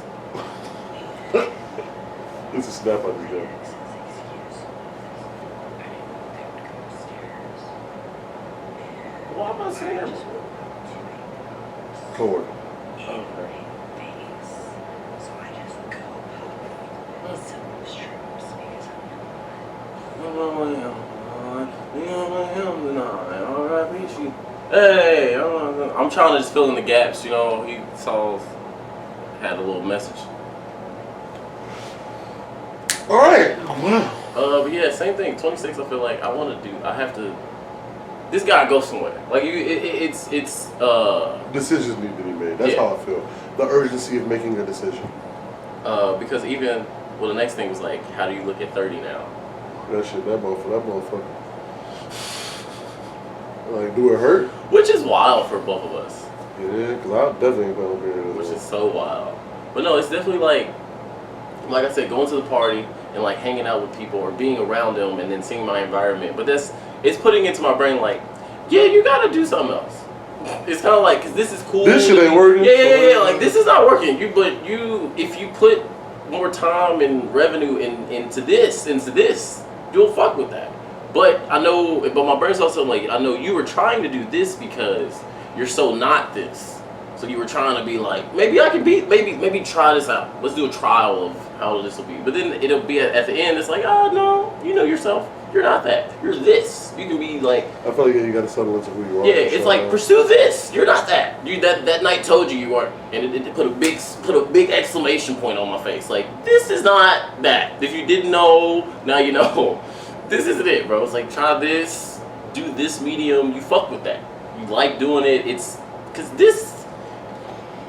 It's a snap out the gym. Why am I saying that? Coworker. Okay. Hey, I'm trying to just fill in the gaps, you know. He had a little message. All right. Wow. But yeah, same thing. 26. I feel like I have to. This guy goes somewhere. Like it's Decisions need to be made. That's how I feel. The urgency of making a decision. Because the next thing was like, how do you look at 30 now? That motherfucker. Like, do it hurt? Which is wild for both of us. Yeah, because I definitely ain't gonna be here. Which is so wild. But no, it's definitely like I said, going to the party and like hanging out with people or being around them and then seeing my environment. But it's putting into my brain like, yeah, you gotta do something else. It's kind of like, cause this is cool. This shit ain't working. Yeah. Like this is not working. If you put more time and revenue into this, you'll fuck with that. But my brain's also like, I know you were trying to do this because you're so not this. So you were trying to be like, maybe try this out. Let's do a trial of how this will be. But then it'll be at the end, it's like, oh no, you know yourself. You're not that. You're this. You can be like. I feel like you got to settle into who you are. Yeah, it's like pursue this. You're not that. That night told you weren't, and it put a big exclamation point on my face. Like this is not that. If you didn't know, now you know. This isn't it, bro. It's like try this, do this medium. You fuck with that. You like doing it. It's because this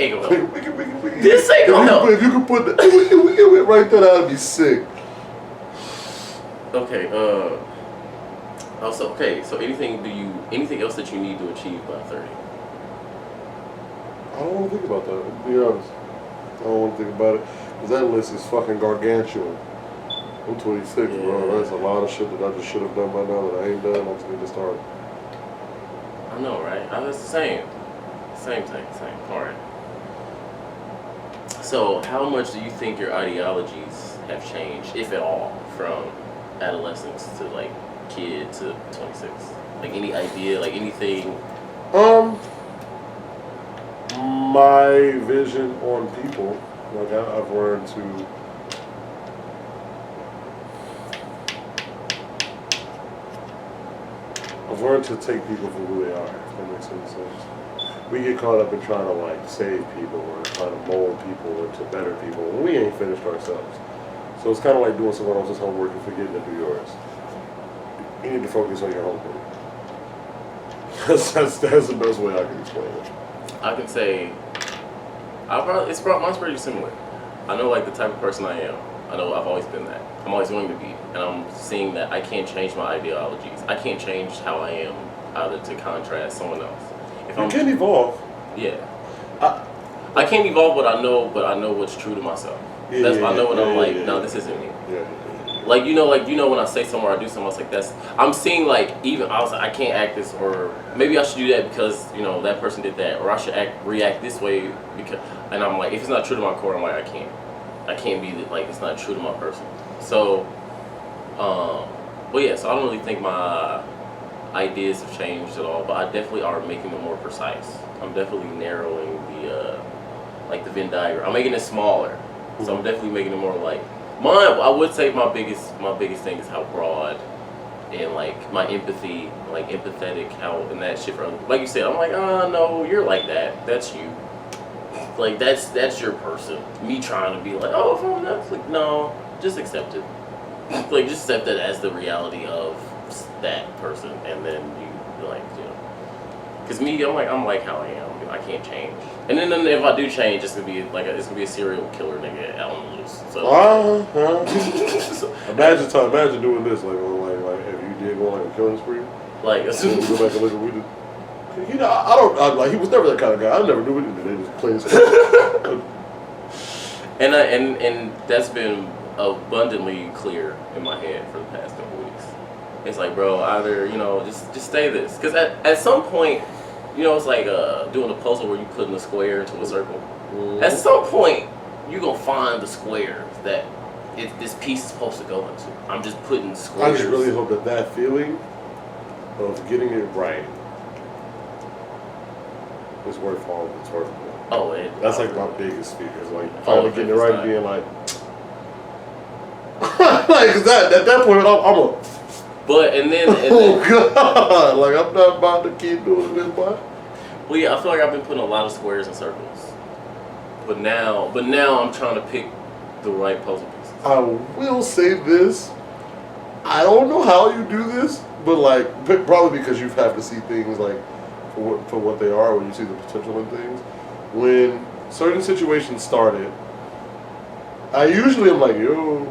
ain't gonna help. This ain't gonna help. If you could put it right there, that'd be sick. Okay. So anything else that you need to achieve by 30? I don't want to think about that. To be honest, I don't want to think about it because that list is fucking gargantuan. I'm 26, bro. That's a lot of shit that I just should have done by now that I ain't done. I just need to start. I know, right? It's the same thing, same part. So, how much do you think your ideologies have changed, if at all, from adolescence to like kid to 26? Like any idea, like anything? My vision on people, like I've learned to. I've learned to take people for who they are, if that makes any sense. We get caught up in trying to like save people or trying to mold people into better people when we ain't finished ourselves. So it's kind of like doing someone else's homework and forgetting to do yours. You need to focus on your homework. That's the best way I can explain it. I can say, mine's pretty similar. I know like the type of person I am. I know I've always been that. I'm always going to be. And I'm seeing that I can't change my ideologies. I can't change how I am either to contrast someone else. If You can evolve. Yeah. I can't evolve, but I know what's true to myself. Yeah, That's I know when I'm like, yeah. no, this isn't me. Yeah. Like you know when I say something or I do something, I was like I'm seeing like even I was like I can't act this or maybe I should do that because that person did that or I should react this way because and I'm like if it's not true to my core I'm like I can't be like it's not true to my person. So but yeah, so I don't really think my ideas have changed at all, but I definitely are making them more precise. I'm definitely narrowing the like the Venn diagram. I'm making it smaller, so I'm definitely making it more like mine. I would say my biggest thing is how broad and like my empathy, like empathetic, how and that shit. Like you said, I'm like, no, you're like that. That's you. Like that's your person. Me trying to be like, oh, if I'm not like, no, just accept it. Like just accept it as the reality of that person, and then you like because me, I'm like how I am. I can't change. And then if I do change, it's gonna be like it's gonna be a serial killer nigga out on the loose. So imagine doing this like if you did go on like a killing spree. Like go back and look at what we did. I don't like he was never that kind of guy. I never knew it. They just play his and that's been abundantly clear in my head for the past couple weeks. It's like, bro, either just stay this because at some point. It's like doing a puzzle where you put in a square into a circle. At some point, you're going to find the square that this piece is supposed to go into. I'm just putting squares. I just really hope that feeling of getting it right is worth all it's worth. Oh, that's like my biggest fear. Is like finally getting it right and being like, like at that point, I'm a. But and then God, like I'm not about to keep doing this, boy. Well, yeah, I feel like I've been putting a lot of squares in circles, but now I'm trying to pick the right puzzle pieces. I will say this: I don't know how you do this, but like probably because you have to see things like for what they are when you see the potential in things. When certain situations started, I usually am like, yo,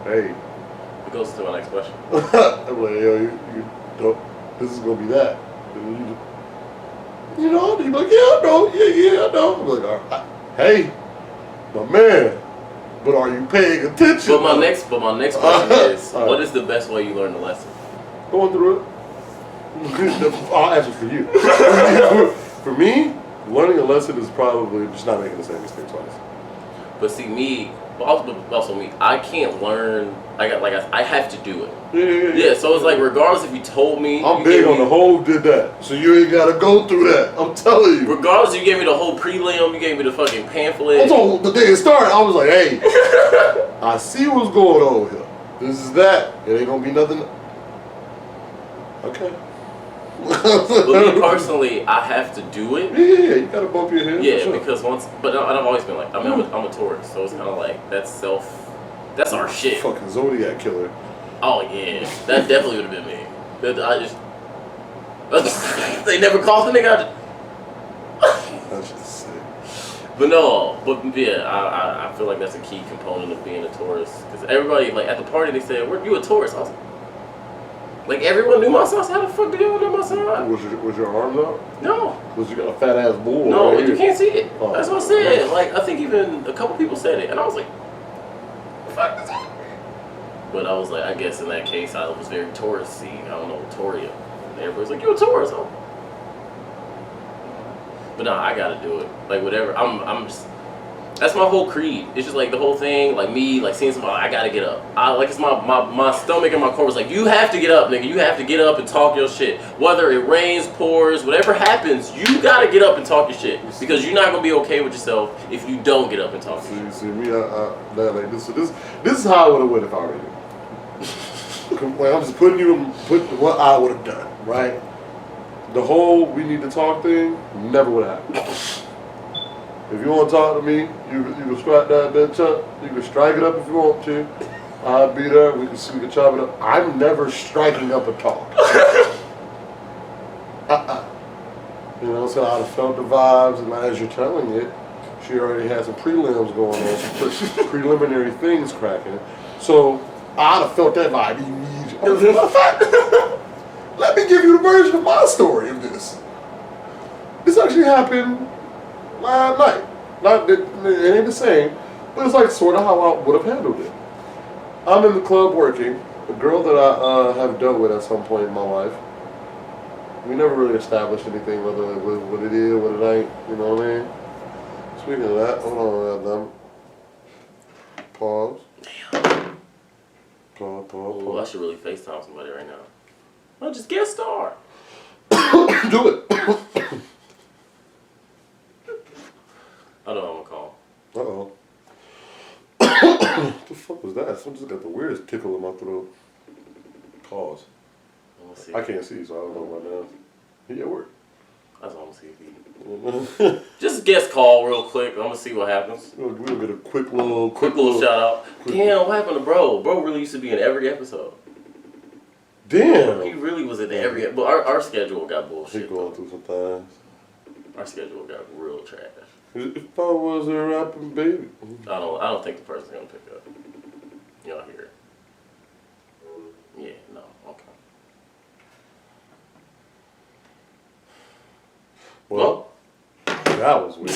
hey. It goes to my next question. I'm like, yo, you don't, this is gonna be that. And you know, you're like, yeah, I know, yeah, I know. I'm like, all right, hey, my man, but are you paying attention? But my next question is, what is the best way you learn the lesson? Going through it. I'll answer for you. For me, learning a lesson is probably just not making the same mistake twice. But see, me, also me, I can't learn. I have to do it. Yeah. So it's like, regardless if you told me, I'm big on the whole did that, so you ain't gotta go through that. I'm telling you. Regardless, if you gave me the whole prelim, you gave me the fucking pamphlet. Also, the day it started, I was like, hey, I see what's going on here. This is that. It ain't gonna be nothing. Okay. But me personally, I have to do it. Yeah, you gotta bump your head. Yeah, because but I've always been like, I mean, I'm a Taurus, so it's kind of like that's our shit. Fucking Zodiac killer. Oh yeah, that definitely would have been me. They never called the nigga. That's just sick. But yeah, I feel like that's a key component of being a Taurus because everybody like at the party they said, "Were you a Taurus?" I was like everyone knew my sign. How the fuck do you know my sign? Was your arms out? No. Was you got a fat ass bull? No, right you can't see it. Oh, that's what I said. Like I think even a couple people said it, and I was like, "The fuck is that?" But I was like, I guess in that case, I was very Taurus-y. I don't know, Toria. And everybody's like, "You a Taurus?" Oh. But nah, I gotta do it. Like whatever. I'm just. That's my whole creed. It's just like the whole thing, like me, like seeing somebody, I gotta get up. It's my stomach and my core was like, you have to get up, nigga. You have to get up and talk your shit. Whether it rains, pours, whatever happens, you gotta get up and talk your shit. Because you're not gonna be okay with yourself if you don't get up and talk your shit. See me, like this is how I would have went if I were you. Like, I'm just putting what I would have done, right? The whole we need to talk thing never would have happened. If you want to talk to me, you can strike that bitch up. You can strike it up if you want to. I'll be there. We can chop it up. I'm never striking up a talk. You know, so I'd have felt the vibes, and as you're telling it, she already had some prelims going on, some preliminary things cracking. So I'd have felt that vibe immediately. Matter of fact, let me give you the version of my story of this. This actually happened last night. Not that it ain't the same, but it's like sort of how I would have handled it. I'm in the club working. A girl that I have dealt with at some point in my life. We never really established anything, whether it was what it is, what it ain't. You know what I mean? Speaking of that, hold on, them. Pause. Pause. Ooh, I should really FaceTime somebody right now. I'll just guest star. Do it. I know I'm gonna call. Uh-oh. What the fuck was that? Someone just got the weirdest tickle in my throat. Pause. See. I can't see, so I don't know right now. He at work. That's all I'm gonna see if he... Just guest call real quick. I'm gonna see what happens. We'll get a quick little shout out. Damn, what happened to bro? Bro really used to be in every episode. Damn. He really was in every episode. But our schedule got bullshit. He going through some things. Our schedule got real trash. If I was a rapping baby. I don't think the person's gonna pick up. Y'all hear it? Yeah, no, okay. Well, that was weird.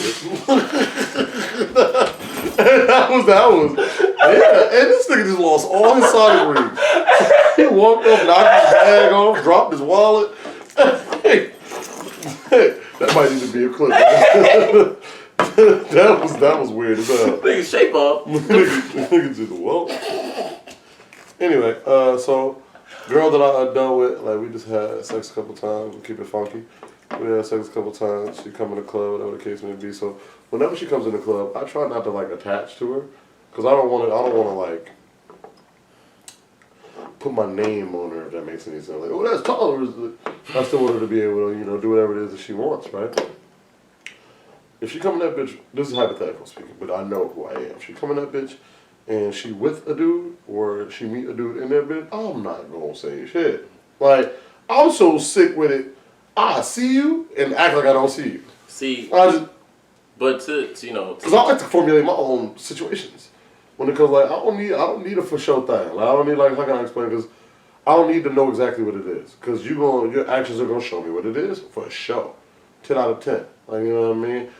that was. Yeah, and this nigga just lost all his sonic rings. He walked up, knocked his bag off, dropped his wallet. That might need to be a clip. that was weird as hell. Nigga, shape up. Nigga just, well. Anyway, so girl that I dealt with, like we just had sex a couple times. We'll keep it funky. We had sex a couple times. She come in the club, whatever the case may be. So whenever she comes in the club, I try not to like attach to her, cause I don't want to like put my name on her, if that makes any sense. Like, oh, that's Toliver. I still want her to be able to, do whatever it is that she wants, right? If she come in that bitch, this is hypothetical speaking, but I know who I am. She come in that bitch, and she with a dude, or she meet a dude in that bitch, I'm not gonna say shit. Like, I'm so sick with it, I see you, and act like I don't see you. See, but because I like to formulate my own situations. When it comes like, I don't need a for sure thing. Like, I don't need, like, how can I explain? Because I don't need to know exactly what it is. Because your actions are gonna show me what it is for sure. 10 out of 10. Like, you know what I mean?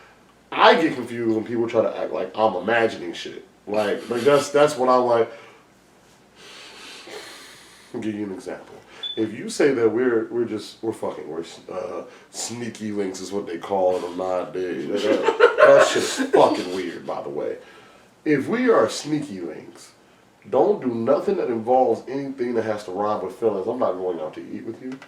I get confused when people try to act like I'm imagining shit. Like that's what I'm like. I'll give you an example. If you say that we're fucking, we're sneaky links is what they call them nowadays. That shit's fucking weird, by the way. If we are sneaky links, don't do nothing that involves anything that has to rhyme with feelings. I'm not going out to eat with you.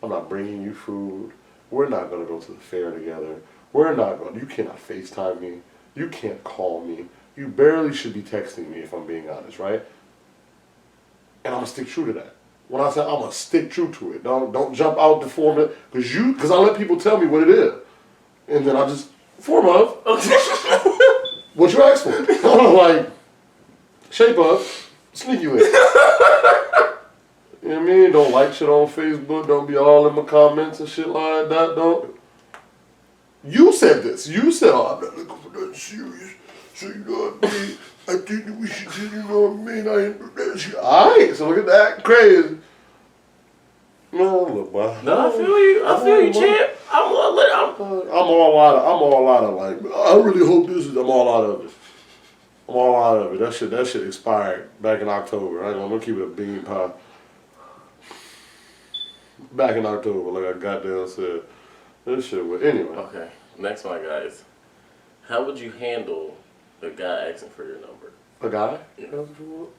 I'm not bringing you food. We're not going to go to the fair together. You cannot FaceTime me. You can't call me. You barely should be texting me if I'm being honest, right? And I'm going to stick true to that. When I say I'm going to stick true to it. Don't jump out the form of, because I let people tell me what it is. And then I just, form of, what you asked for. I'm like, shape up, sneaky link. You know what I mean? Don't like shit on Facebook. Don't be all in my comments and shit like that. Don't. You said this. You said, oh, I'm not looking for nothing serious. So, you know what I mean? I think that we should do, you know what I mean? I ain't do that shit. Alright, so look at that. Crazy. No, look, boy. No, I feel you, champ. I'm all out of like, I really hope this is, I'm all out of it. I'm all out of it. That shit expired back in October. I'm gonna keep it a bean pie. Back in October, like I goddamn said. This shit was, anyway. Okay, next one, guys. How would you handle a guy asking for your number? A guy? Yeah. I don't know.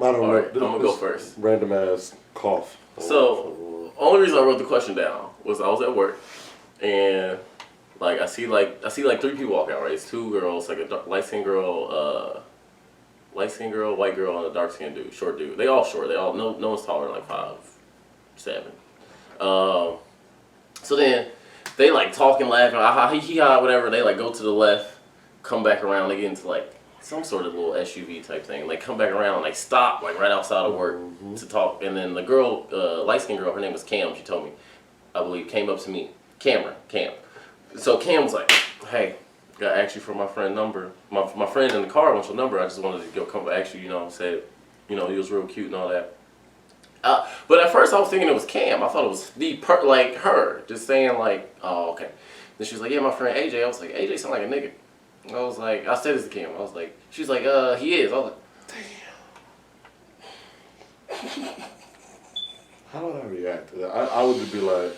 Alright, I'm gonna go first. Random ass cough. So, only reason I wrote the question down was I was at work, and like I see like 3 people walk out. Right, it's 2 girls, like a light skinned girl, white girl, and a dark skinned dude, short dude. They all short. They all no one's taller than like 5'7". So then they like talking, laughing, whatever. They like go to the left, come back around. They get into like some sort of little SUV type thing. They come back around, like stop, like right outside of work to talk. And then the girl, light skinned girl, her name was Cam. She told me, I believe, came up to me. Cam. So Cam was like, "Hey, got asked you for my friend number. My friend in the car wants your number. I just wanted to go come ask you, said, he was real cute and all that. But at first I was thinking it was Cam. I thought it was like her, just saying like, oh, okay. Then she was like, yeah, my friend AJ. I was like, AJ sound like a nigga. I was like, I said this to Cam. I was like, she's like, he is. I was like, damn. How would I react to that? I would just be like,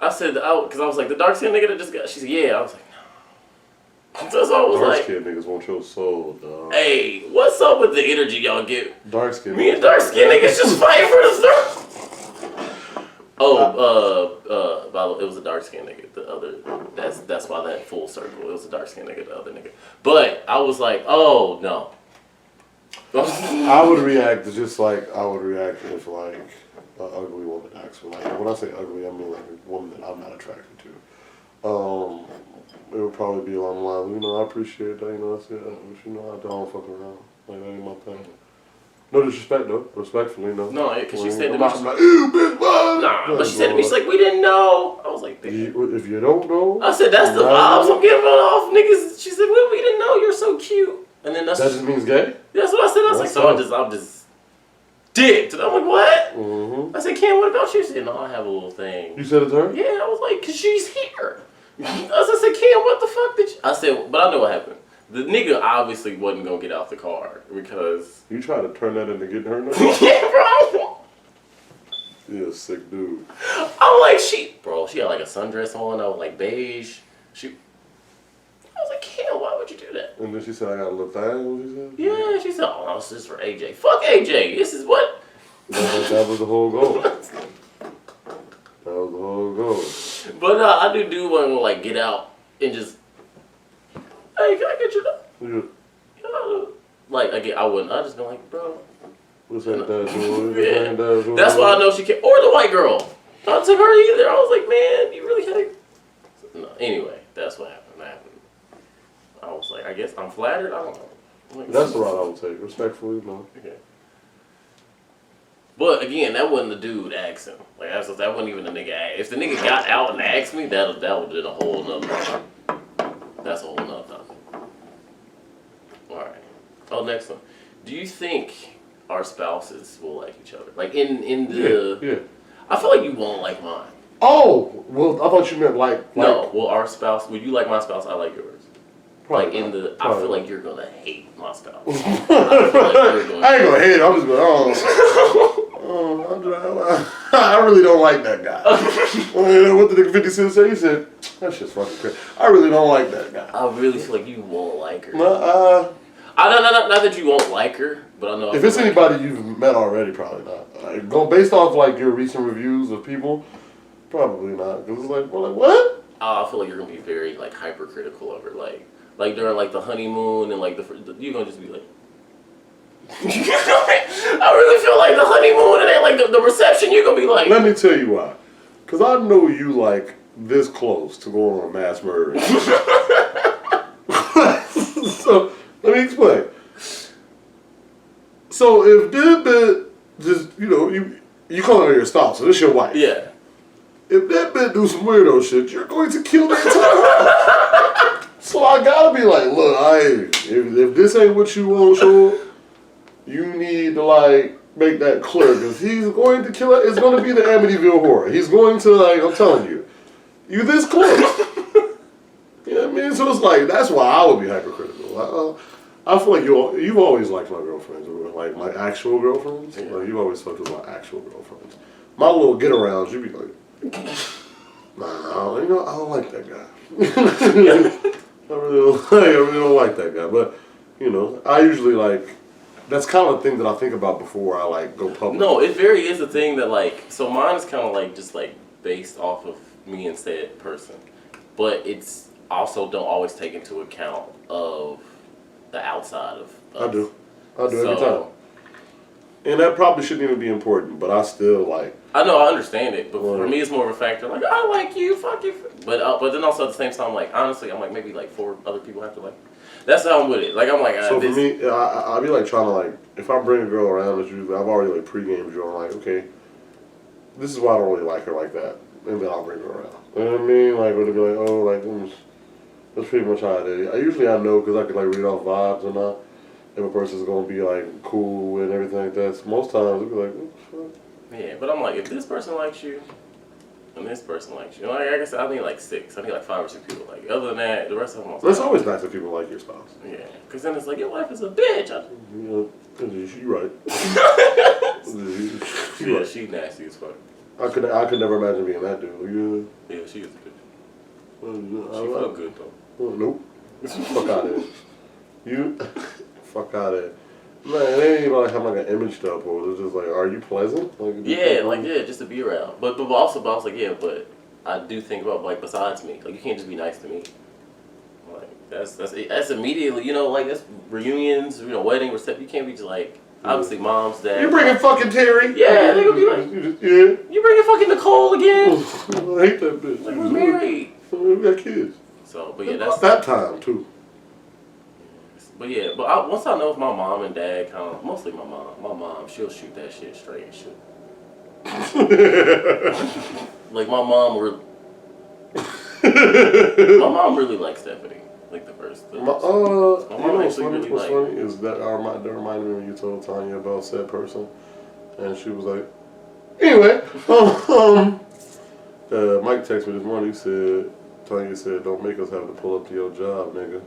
I said, because I was like, the dark skinned nigga that just got, she said, yeah. I was like, no. That's all I was dark like. skinned niggas want your soul, dog. Hey, what's up with the energy y'all get? Dark skinned. Me and dark skinned niggas just fighting for the circle. Oh, by the way, it was a dark skinned nigga. The other, that's why that full circle. It was a dark skinned nigga, the other nigga. But I was like, oh no. I would react to just like I would react if like an ugly woman acts for like when I say ugly I mean like a woman that I'm not attracted to. It would probably be along the line, I appreciate that, that's it, but I don't fuck around. Like that ain't my thing. No disrespect though, respectfully, no. No, because she said to I'm me, not like, ew, bitch, what? nah, but she said to me, she's like, we didn't know. I was like, if you don't know, I said, that's the vibes I'm giving off, niggas. She said, well, we didn't know, you're so cute. And then that just means gay? That's what I said. I was like, so I'm just dicked. And I'm like, what? Mm-hmm. I said, Cam, what about you? She said, no, I have a little thing. You said it to her? Yeah, I was like, because she's here. I said, Cam, what the fuck did you... I said, but I know what happened. The nigga obviously wasn't going to get out the car because... You try to turn that into getting her number? Yeah, bro. You're a sick dude. I'm like, she had like a sundress on. I was like, beige. I was like, Cam, why would you do that? And then she said, I got a little thing, what she said? Yeah, she said, oh, no, this is for AJ. Fuck AJ. This is what? That was the whole goal. That was the whole goal. But I do want to like get out and just, hey, can I get your number? Yeah. Like again, I wouldn't. I just been like, bro. What's that? Yeah. That's why I know she can't. Or the white girl. I took her either. I was like, man, you really had to. No. Anyway, that's what happened. I was like, I guess I'm flattered. I don't know. Like, that's the route I would take. Respectfully, no. Okay. But again, that wasn't the dude asking. Like that wasn't even the nigga ask. If the nigga got out and asked me, that would have been a whole nother. That's a whole nother topic. All right. Oh, next one. Do you think our spouses will like each other? Like in the. Yeah. I feel like you won't like mine. Oh, well, I thought you meant like. No, well, our spouse. Would you like my spouse? I like yours. Probably like not. I feel like you're gonna hate my spouse. I ain't gonna hate it. I'm just going, I really don't like that guy. What did the 50 Cent say? He said, that's just fucking crazy. I really don't like that guy. I really feel like you won't like her. No, not that you won't like her, but I know. If it's anybody you've met already, probably not. Like, go based off like your recent reviews of people, probably not. Because it's like, well, like what? I feel like you're gonna be very like hypercritical of her, like during like the honeymoon and like you're gonna just be like. I really feel like the honeymoon and then like the reception, you're gonna be like. Let me tell you why. Because I know you like this close to going on a mass murder. So let me explain. So if this bitch just you call her your spouse, so this your wife. Yeah. If that bitch do some weirdo shit, you're going to kill the entire house. So I gotta be like, look, if this ain't what you want, sure, you need to like make that clear because he's going to kill it. It's going to be the Amityville Horror. He's going to like, I'm telling you, you this close. You know what I mean? So it's like that's why I would be hypercritical. I feel like you've always liked my girlfriends, like my actual girlfriends. Yeah. Like, you've always fucked with my actual girlfriends. My little get arounds, you be like, nah, I don't like that guy. I really don't like that guy. But I usually like. That's kind of the thing that I think about before I like go public. No, it very is a thing that like. So mine is kind of like just like based off of me and said person, but it's also don't always take into account of the outside of us. I do every time. And that probably shouldn't even be important, but I still like. I know, I understand it, but for me, it's more of a factor. Like, I like you, fuck you. But then also at the same time, like honestly, I'm like maybe like 4 other people have to like. That's how I'm with it. Like I'm like. So for me, I be like trying to like if I bring a girl around, it's usually I've already like pre-gamed you. I'm like, okay, this is why I don't really like her like that, and then I'll bring her around. You know what I mean? Like, would it be like, oh, like, That's pretty much how it is. Usually I know because I can like read off vibes or not. If a person's gonna be like cool and everything like that. So most times it'll be like, what the fuck? Yeah, but I'm like, if this person likes you, and this person likes you, like I said, I need like 6. I need like 5 or 6 people like you. Other than that, the rest of them. It's always nice if people like your spouse. Yeah, because then it's like your wife is a bitch. You know, you're right. Yeah, she nasty as fuck. I could never imagine being that dude. Yeah, she is a bitch. She felt good though. Nope. Fuck out of here. You fuck out of here. Man, it ain't even like having like an image to uphold. It's just like, are you pleasant? Like, Just to be around. But also, I was like, yeah, but I do think about like besides me, like you can't just be nice to me. Like that's immediately, you know, like that's reunions, you know, wedding, reception. You can't be just like obviously mom's dad. You bringing fucking Terry? Yeah, they gonna be like, you bringing fucking Nicole again? I hate that bitch. Like we're married. We got kids. So, but yeah, that's that time too. But yeah, once I know if my mom and dad mostly my mom, she'll shoot that shit straight and shit. Like my mom really likes Stephanie. Like the first. My mom actually really what's funny is that reminded me when you told Tanya about said person, and she was like, anyway, Mike texted me this morning. He said, Tanya said, don't make us have to pull up to your job, nigga.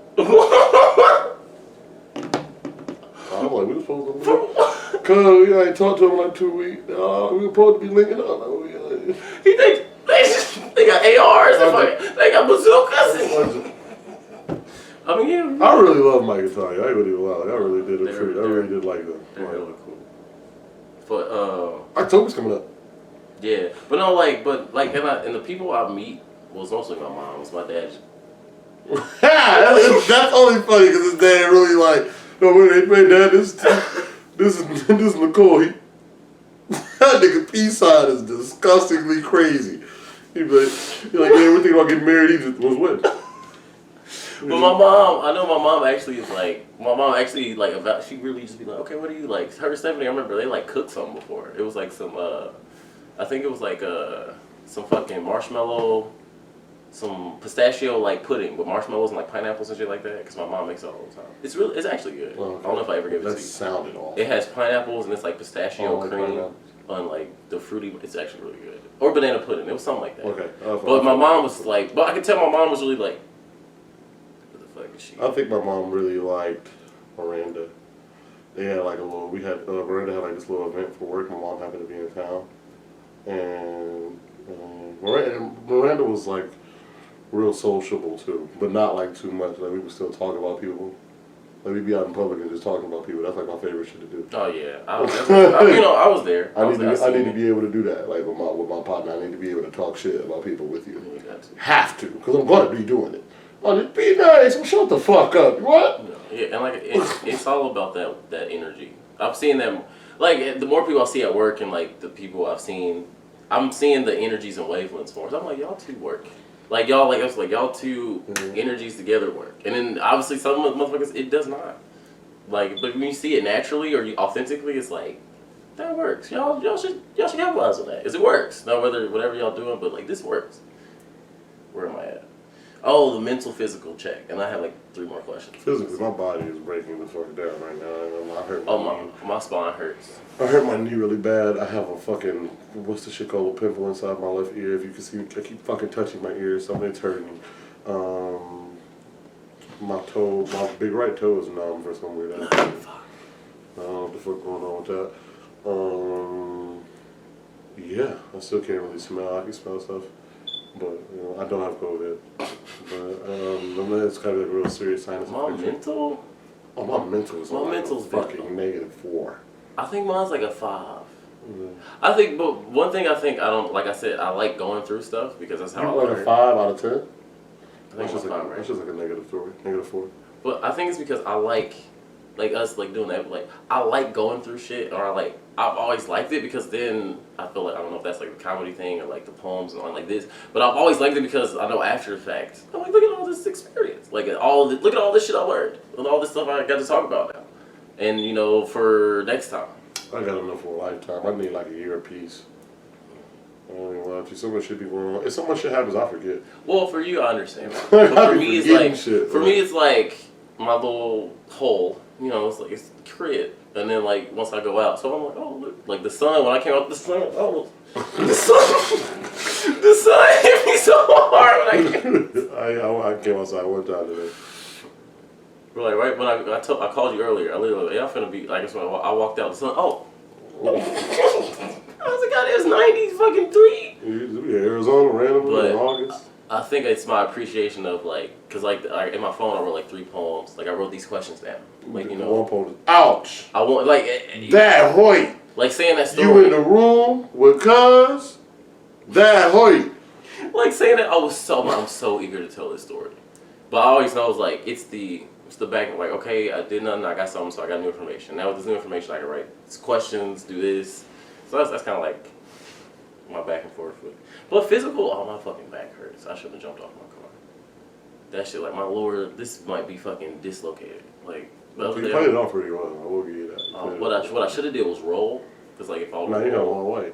I'm like, we were supposed to leave. Cause I ain't talked to him in like 2 weeks. We were supposed to be linking up. He thinks they got ARs, they got bazookas. I mean, yeah. I really love Mike and Tanya. I ain't gonna even lie. Like, I really did like them. They're really cool. But October's coming up. Yeah, but no, and the people I meet was mostly my mom. It was my dad. That's only funny because his dad really like. No, wait, Dad, this is Nicole. That nigga peace sign is disgustingly crazy. He be like, yeah, we're thinking about getting married. He just was what? But my mom, I know my mom actually about, she really just be like, okay, what do you like? Her and Stephanie, I remember they like cooked something before. It was like some, I think it was like some fucking marshmallow, some pistachio like pudding with marshmallows and like pineapples and shit like that. Because my mom makes it all the time. It's actually good. Well, okay. I don't know if I ever gave it to you. That sounded awful. It has pineapples and it's like pistachio cream on like the fruity. It's actually really good. Or banana pudding. It was something like that. Okay. But my mom was like, but I could tell my mom was really like, what the fuck is she? I think my mom really liked Miranda. They had like Miranda had like this little event for work. My mom happened to be in town, and Miranda was like real sociable too, but not like too much. Like we would still talk about people. Like we'd be out in public and just talking about people. That's like my favorite shit to do. Oh yeah, I was there. I need to be able to do that. Like with my partner, I need to be able to talk shit about people with you. You got to. Have to, because I'm gonna be doing it. Oh, just be nice. Well, shut the fuck up. What? Yeah, and like it's all about that energy. I've seen them. Like the more people I see at work and like the people I'm seeing the energies and wavelengths for. So I'm like, y'all two work. Like y'all, like I was like y'all two energies together work, and then obviously some motherfuckers it does not. Like, but when you see it naturally or authentically, it's like that works. Y'all should capitalize on that. Cause it works. Not whatever y'all doing, but like this works. Where am I at? Oh, the mental physical check, and I have like 3 more questions. Physically, my body is breaking the fuck down right now. I hurt my knee. My spine hurts. I hurt my knee really bad. I have a fucking, what's the shit called, a pimple inside my left ear. If you can see, I keep fucking touching my ear, something's hurting. My big right toe is numb for some weird ass reason. I don't know what the fuck going on with that. Yeah, I still can't really smell. I can smell stuff. But, you know, I don't have COVID. But it's kind of like a real serious sinus infection. Mental? Oh, my mental is mental's fucking -4. I think mine's like a 5. I think, but one thing I don't, like I said, I like going through stuff because that's how I learn. Like a 5 out of 10? I think it's 5, right? That's just like a -4. But I think it's because I like us like doing that, like I like going through shit, or I've always liked it because then I feel like, I don't know if that's like the comedy thing or like the poems and like this, but I've always liked it because I know after the fact, I'm like, look at all this experience, like look at all this shit I learned and all this stuff I got to talk about now, and you know, for next time. I got enough for a lifetime. I need like a year apiece. I about you. So much shit be going on. If so much shit happens, I forget. Well, for you, I understand. But for me, it's like shit, for me, it's like my little hole. You know, it's like it's the crib. And then like once I go out, so I'm like, oh look, like the sun. When I came out, the sun, oh, the sun hit me so hard when I came. I came outside one time today. Like right when I called you earlier, I literally like, I'm finna be like, I walked out, the sun. Oh, I was like, God, it was 90s fucking 3. Yeah, Arizona randomly But in August. I think it's my appreciation of like, cause like in my phone I wrote like 3 poems. Like I wrote these questions down. Like you know, one poem. Ouch. I want like that Hoyt. Like saying that story. You in the room with cuz. That Hoyt. Like saying that I'm so eager to tell this story. But I always know it's like it's the back like okay I did nothing, I got something, so I got new information. Now with this new information I can write questions, do this. So that's kind of like my back and forth with. But physical, oh my fucking back hurts. I shouldn't have jumped off my car. That shit like my lower, this might be fucking dislocated. Like the other You day. played it off pretty well. I will give you that. What I should have did was roll, cause like if I Nah, you got a long way.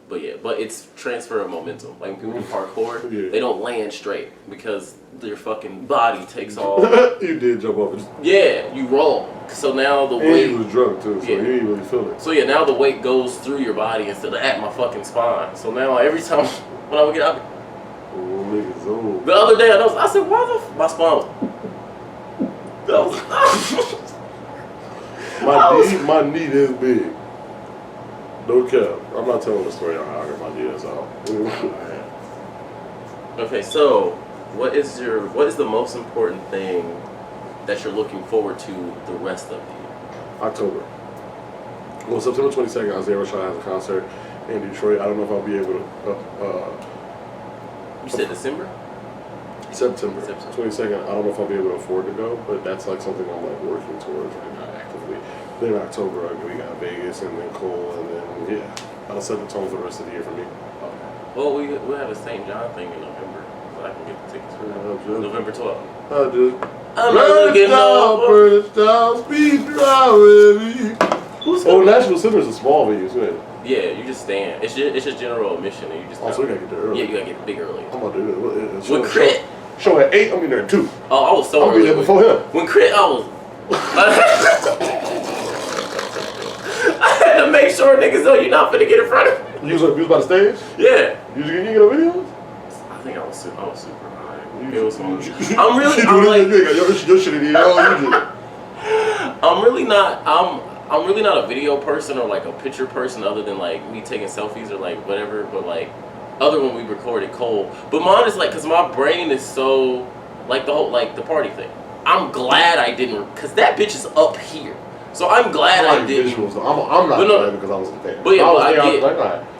But yeah, but it's transfer of momentum. Like when people do parkour, Yeah. they don't land straight because their fucking body takes all. You did jump off. Yeah, you roll. So now the And weight. you was drunk too, so Yeah. you didn't really feel it. So yeah, now the weight goes through your body instead of at my fucking spine. So now every time when I would get out, Oh, niggas old. the other day I said, why the my spine was. My knee is big. No cap. I'm not telling the story on how I got my knee is out. Okay, so what is the most important thing that you're looking forward to the rest of the year? October. Well, September 22nd, Isaiah Rashad has a concert in Detroit. I don't know if I'll be able to. You said December? September 22nd. I don't know if I'll be able to afford to go, but that's like something I'm like working towards right now actively. Then October, we got Vegas and then Cole, and then yeah, that'll set the tone for the rest of the year for me. Well, we'll have a St. John thing in November, so I can get the tickets for November 12th. I just. I'm not looking up. Speed drive, Oh, Nashville Center is a small venue, isn't it? Yeah, you just stand. It's just general admission, and you just. Also, we gotta get there early. Yeah, you gotta get big early. I'm about to do that. When Crit. Show at 8. I'm getting there at 2. Oh, I was so I'll early. be there before him. When Crit, I was. I had to make sure niggas know you're not finna get in front of me. You was by the stage? Yeah. You get no videos? I think I was super high. I'm I'm really not a video person or like a picture person other than like me taking selfies or like whatever, but like other when we recorded Cole. But mine is like, cause my brain is so like the whole like the party thing. I'm glad I didn't, cause that bitch is up here. So I'm glad I didn't. Visuals. I'm not glad because I wasn't there. But yeah, I get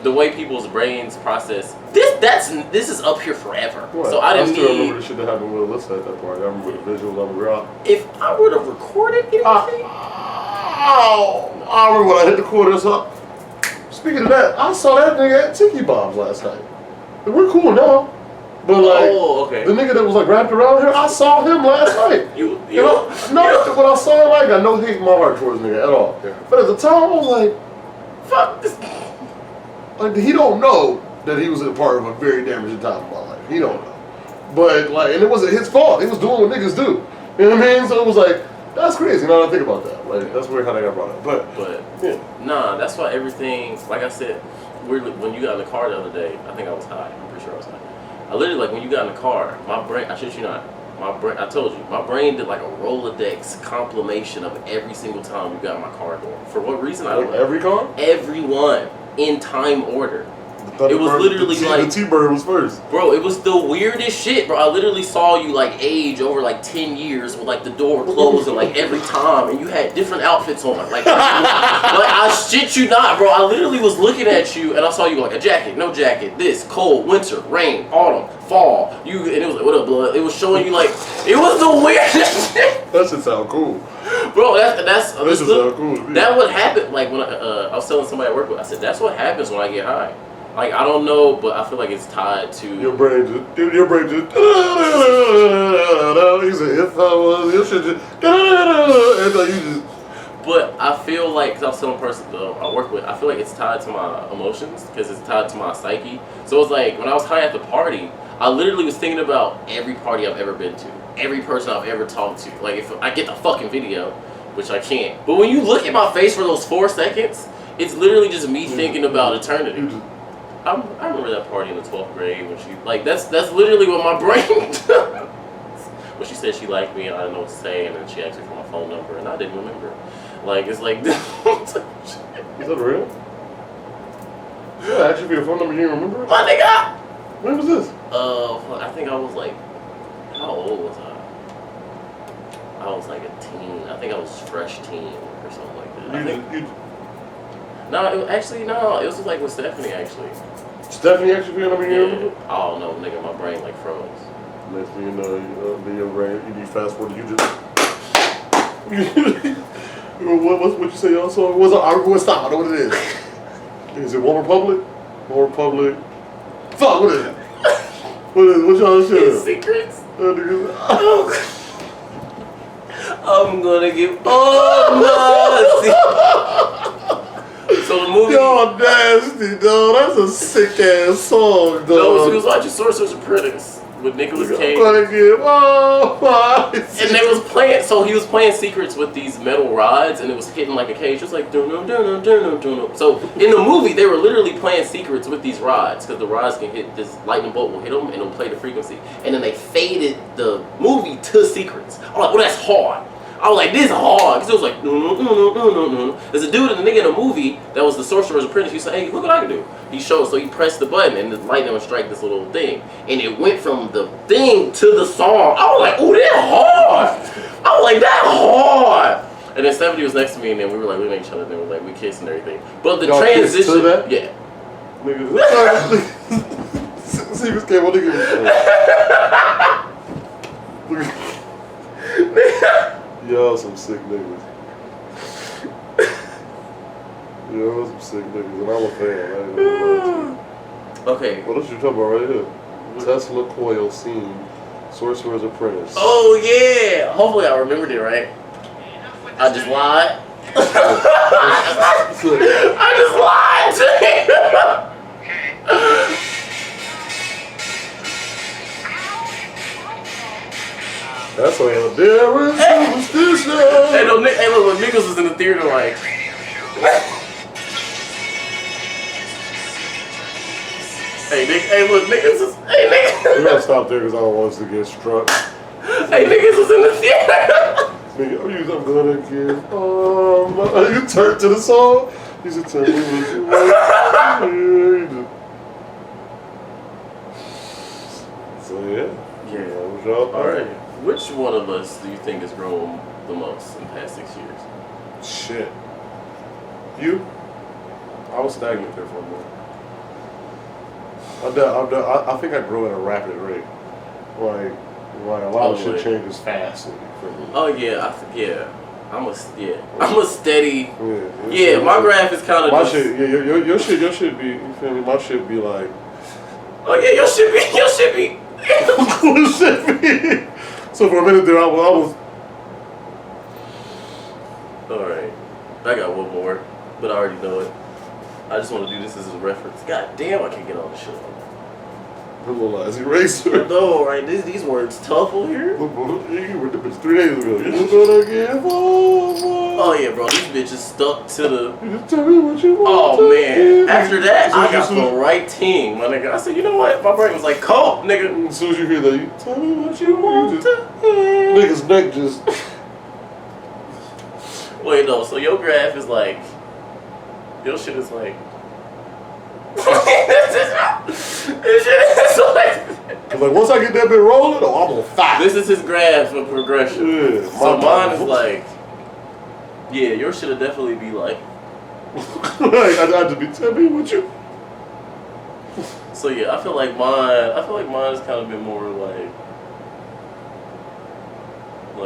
the way people's brains process this is up here forever. What? So I didn't still remember the shit that happened with Alyssa at that party. I remember the visuals on the ground. If I would have recorded anything, I remember when I hit the quarters up. Speaking of that, I saw that nigga at Tiki Bob's last night. And we're cool now. But like, okay. the nigga that was like wrapped around here, I saw him last night. When I saw him, like, I no hate in my heart towards nigga at all. Yeah. But at the time, I was like, fuck this. Like, he don't know that he was a part of a very damaging time in my life. He don't know. But like, and it wasn't his fault. He was doing what niggas do. You know what I mean? So it was like, that's crazy. Now that I think about that, like, that's weird how they got brought up. But yeah. Nah, that's why everything. Like I said, when you got in the car the other day, I think I was high. I'm pretty sure I was high. I literally, like, when you got in the car, my brain, I shit you not, I told you, my brain did like a Rolodex compilation of every single time you got in my car door. For what reason? I don't know. Every car? Everyone in time order. It was literally like the T-Bird was first. Bro, it was the weirdest shit, bro. I literally saw you like age over like 10 years with like the door closing like every time, and you had different outfits on. Like I shit you not, bro. I literally was looking at you and I saw you like a jacket, no jacket, this, cold, winter, rain, autumn, fall. And it was like, what up, blood? It was showing you like, it was the weirdest shit. That shit sound cool. Bro, that's that shit sound cool. That would happen, like when I was telling somebody I work with, I said, that's what happens when I get high. Like, I don't know, but I feel like it's tied to... Your brain just... He said, if I was... Your shit just... And you just... But I feel like, because I was telling a person I work with, I feel like it's tied to my emotions because it's tied to my psyche. So it's like when I was high at the party, I literally was thinking about every party I've ever been to, every person I've ever talked to. Like if I get the fucking video, which I can't. But when you look at my face for those 4 seconds, it's literally just me thinking about eternity. I remember that party in the 12th grade when she, like, that's literally what my brain does. When she said she liked me and I didn't know what to say, and then she asked me for my phone number and I didn't remember. Like, it's like, is that real? Yeah, actually, for your phone number, you didn't remember? My nigga! When was this? I think I was like, how old was I? I was like a teen. I think I was fresh teen or something like that. No, it was just like with Stephanie actually. Stephanie actually for your number, you remember? Oh no, nigga, my brain like froze. Next thing you know, your brain, you fast forward, you just. what you say also? Stop, I know what it is. Is it One Republic? One Republic. Fuck, what is it? What y'all shit? Secrets? I'm gonna give So the movie. Y'all nasty, dog. That's a sick ass song, dog. No, she was watching Sorcerer's Apprentice with Nicolas Cage. And they was playing, so he was playing secrets with these metal rods, and it was hitting like a cage, just like dun dun dun dun dun dun. So in the movie, they were literally playing secrets with these rods, because the rods can hit, this lightning bolt will hit them, and it'll play the frequency. And then they faded the movie to secrets. I'm like, well, that's hard. I was like, this is hard. Because it was like, no. There's a dude and a nigga in a movie that was the Sorcerer's Apprentice. He said, hey, look what I can do. He showed, so he pressed the button and the lightning would strike this little thing. And it went from the thing to the song. I was like, oh, that's hard. I was like, that's hard. And then Stephanie was next to me, and then we were like looking at each other, and then we were like, we kissed and everything. But the transition, to that? Yeah. Niggas, secrets came on niggas. Y'all some sick niggas. Y'all some sick niggas, and I'm a fan. I ain't gonna lie to you. Okay. What else you talking about right here? Tesla coil scene, Sorcerer's Apprentice. Oh yeah. Hopefully I remembered it right. I just lied. I just lied to you. That's all there is superstition. Hey, no, hey, look, when niggas was in the theater, like. Hey, look, niggas is. Hey, niggas. We gotta stop there because I don't want us to get struck. Hey, niggas was in the theater. Nigga, I'm gonna give. You turned to the song. You said, tell me what you want. So, yeah. Yeah. What y'all Alright. Which one of us do you think has grown the most in the past 6 years? Shit. You? I was stagnant there for a minute. I think I grew at a rapid rate. Like a lot of shit changes fast for me. Oh yeah, I'm a steady. Yeah, my graph is kind of. My shit, your shit be. You feel me? My shit be like. Oh yeah, your shit be. Your shit be. So for a minute there, I was. All right, I got one more, but I already know it. I just want to do this as a reference. God damn, I can't get on the show. As eraser. No, right? These words tough over here. You were the bitch 3 days ago. You gonna give Oh yeah, bro. These bitches stuck to the. You just tell me what you want. Oh man. After that, I got the right team, my nigga. I said, you know what? My brain was like, cold, nigga. As soon as you hear that, you tell me what you want. Nigga's neck just. Wait, no. So your graph is like. Your shit is like. This shit is like. Like once I get that bit rolling, I'm gonna fight. This is his graph of progression. Yeah, so mine is like. Yeah, your shit'll definitely be like. Right, I just be tell me what you. So yeah, I feel like mine has kind of been more like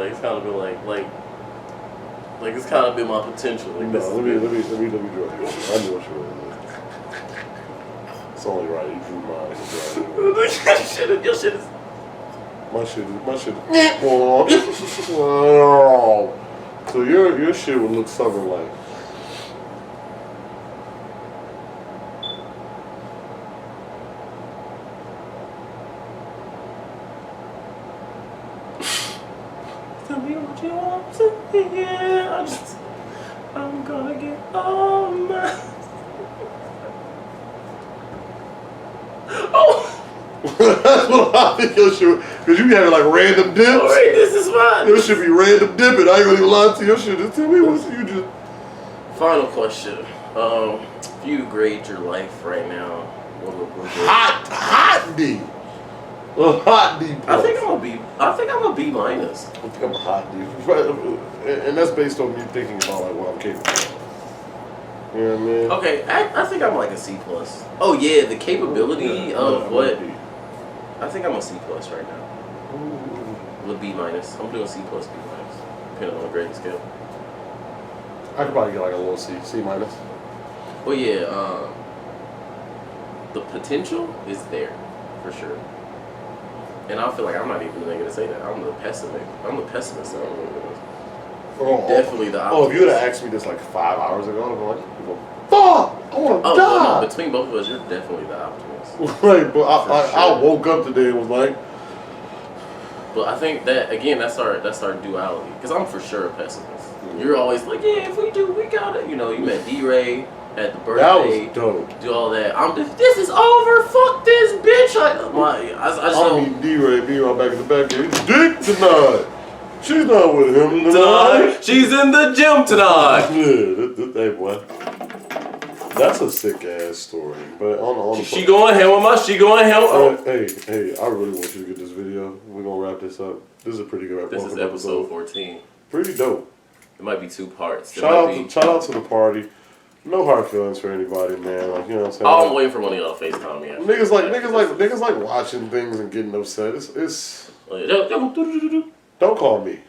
it's kind of been like it's kind of been my potential. Like no, let me draw you. I know what you want. It's only right. You do mine. Your shit is. My shit. So So your shit would look something like. Tell me what you want to hear. I'm gonna get all my. Oh! That's what I think your shit. Because you be having like random dips. Alright, this is fine. Your shit be random dipping. I ain't gonna even lie to your shit. Just tell me what you just. Final question. If you grade your life right now, what would Hot D. A hot D. I think I'm a B minus. I think I'm a hot D. And that's based on me thinking about like what I'm capable of. You know what I mean? Okay, I think I'm like a C plus. Oh yeah, the capability of what? I think I'm a C plus right now. With B minus. I'm doing C plus, B minus, depending on the grading scale. I could probably get like a little C minus. Well, yeah, the potential is there for sure. And I feel like I'm not even the nigga to say that. I'm the pessimist. I'm the pessimist. Definitely the optimist. Oh, if you would have asked me this like 5 hours ago, I'd be like, fuck, I want to die. Well, no, between both of us, you're definitely the optimist. Like, but I woke up today and was like. But I think that again, that's our duality. Because I'm for sure a pessimist. Mm-hmm. You're always like, yeah, if we do, we got it. You know, you met D-Ray at the birthday. That was dope. Do all that. I'm just, this is over. Fuck this bitch. I just don't. D-Ray back in the back here. Dick tonight. She's not with him tonight. She's in the gym tonight. Yeah, hey boy. That's a sick ass story. But on she going ham with my. She going ham. Hey, I really want you to get this video. We're gonna wrap this up. This is a pretty good. This is episode 14. Pretty dope. It might be 2 parts. Shout out to the party. No hard feelings for anybody, man. Like, you know what I'm saying? I'm waiting for one of y'all to FaceTime me. Niggas like watching things and getting upset. It's. Don't call me.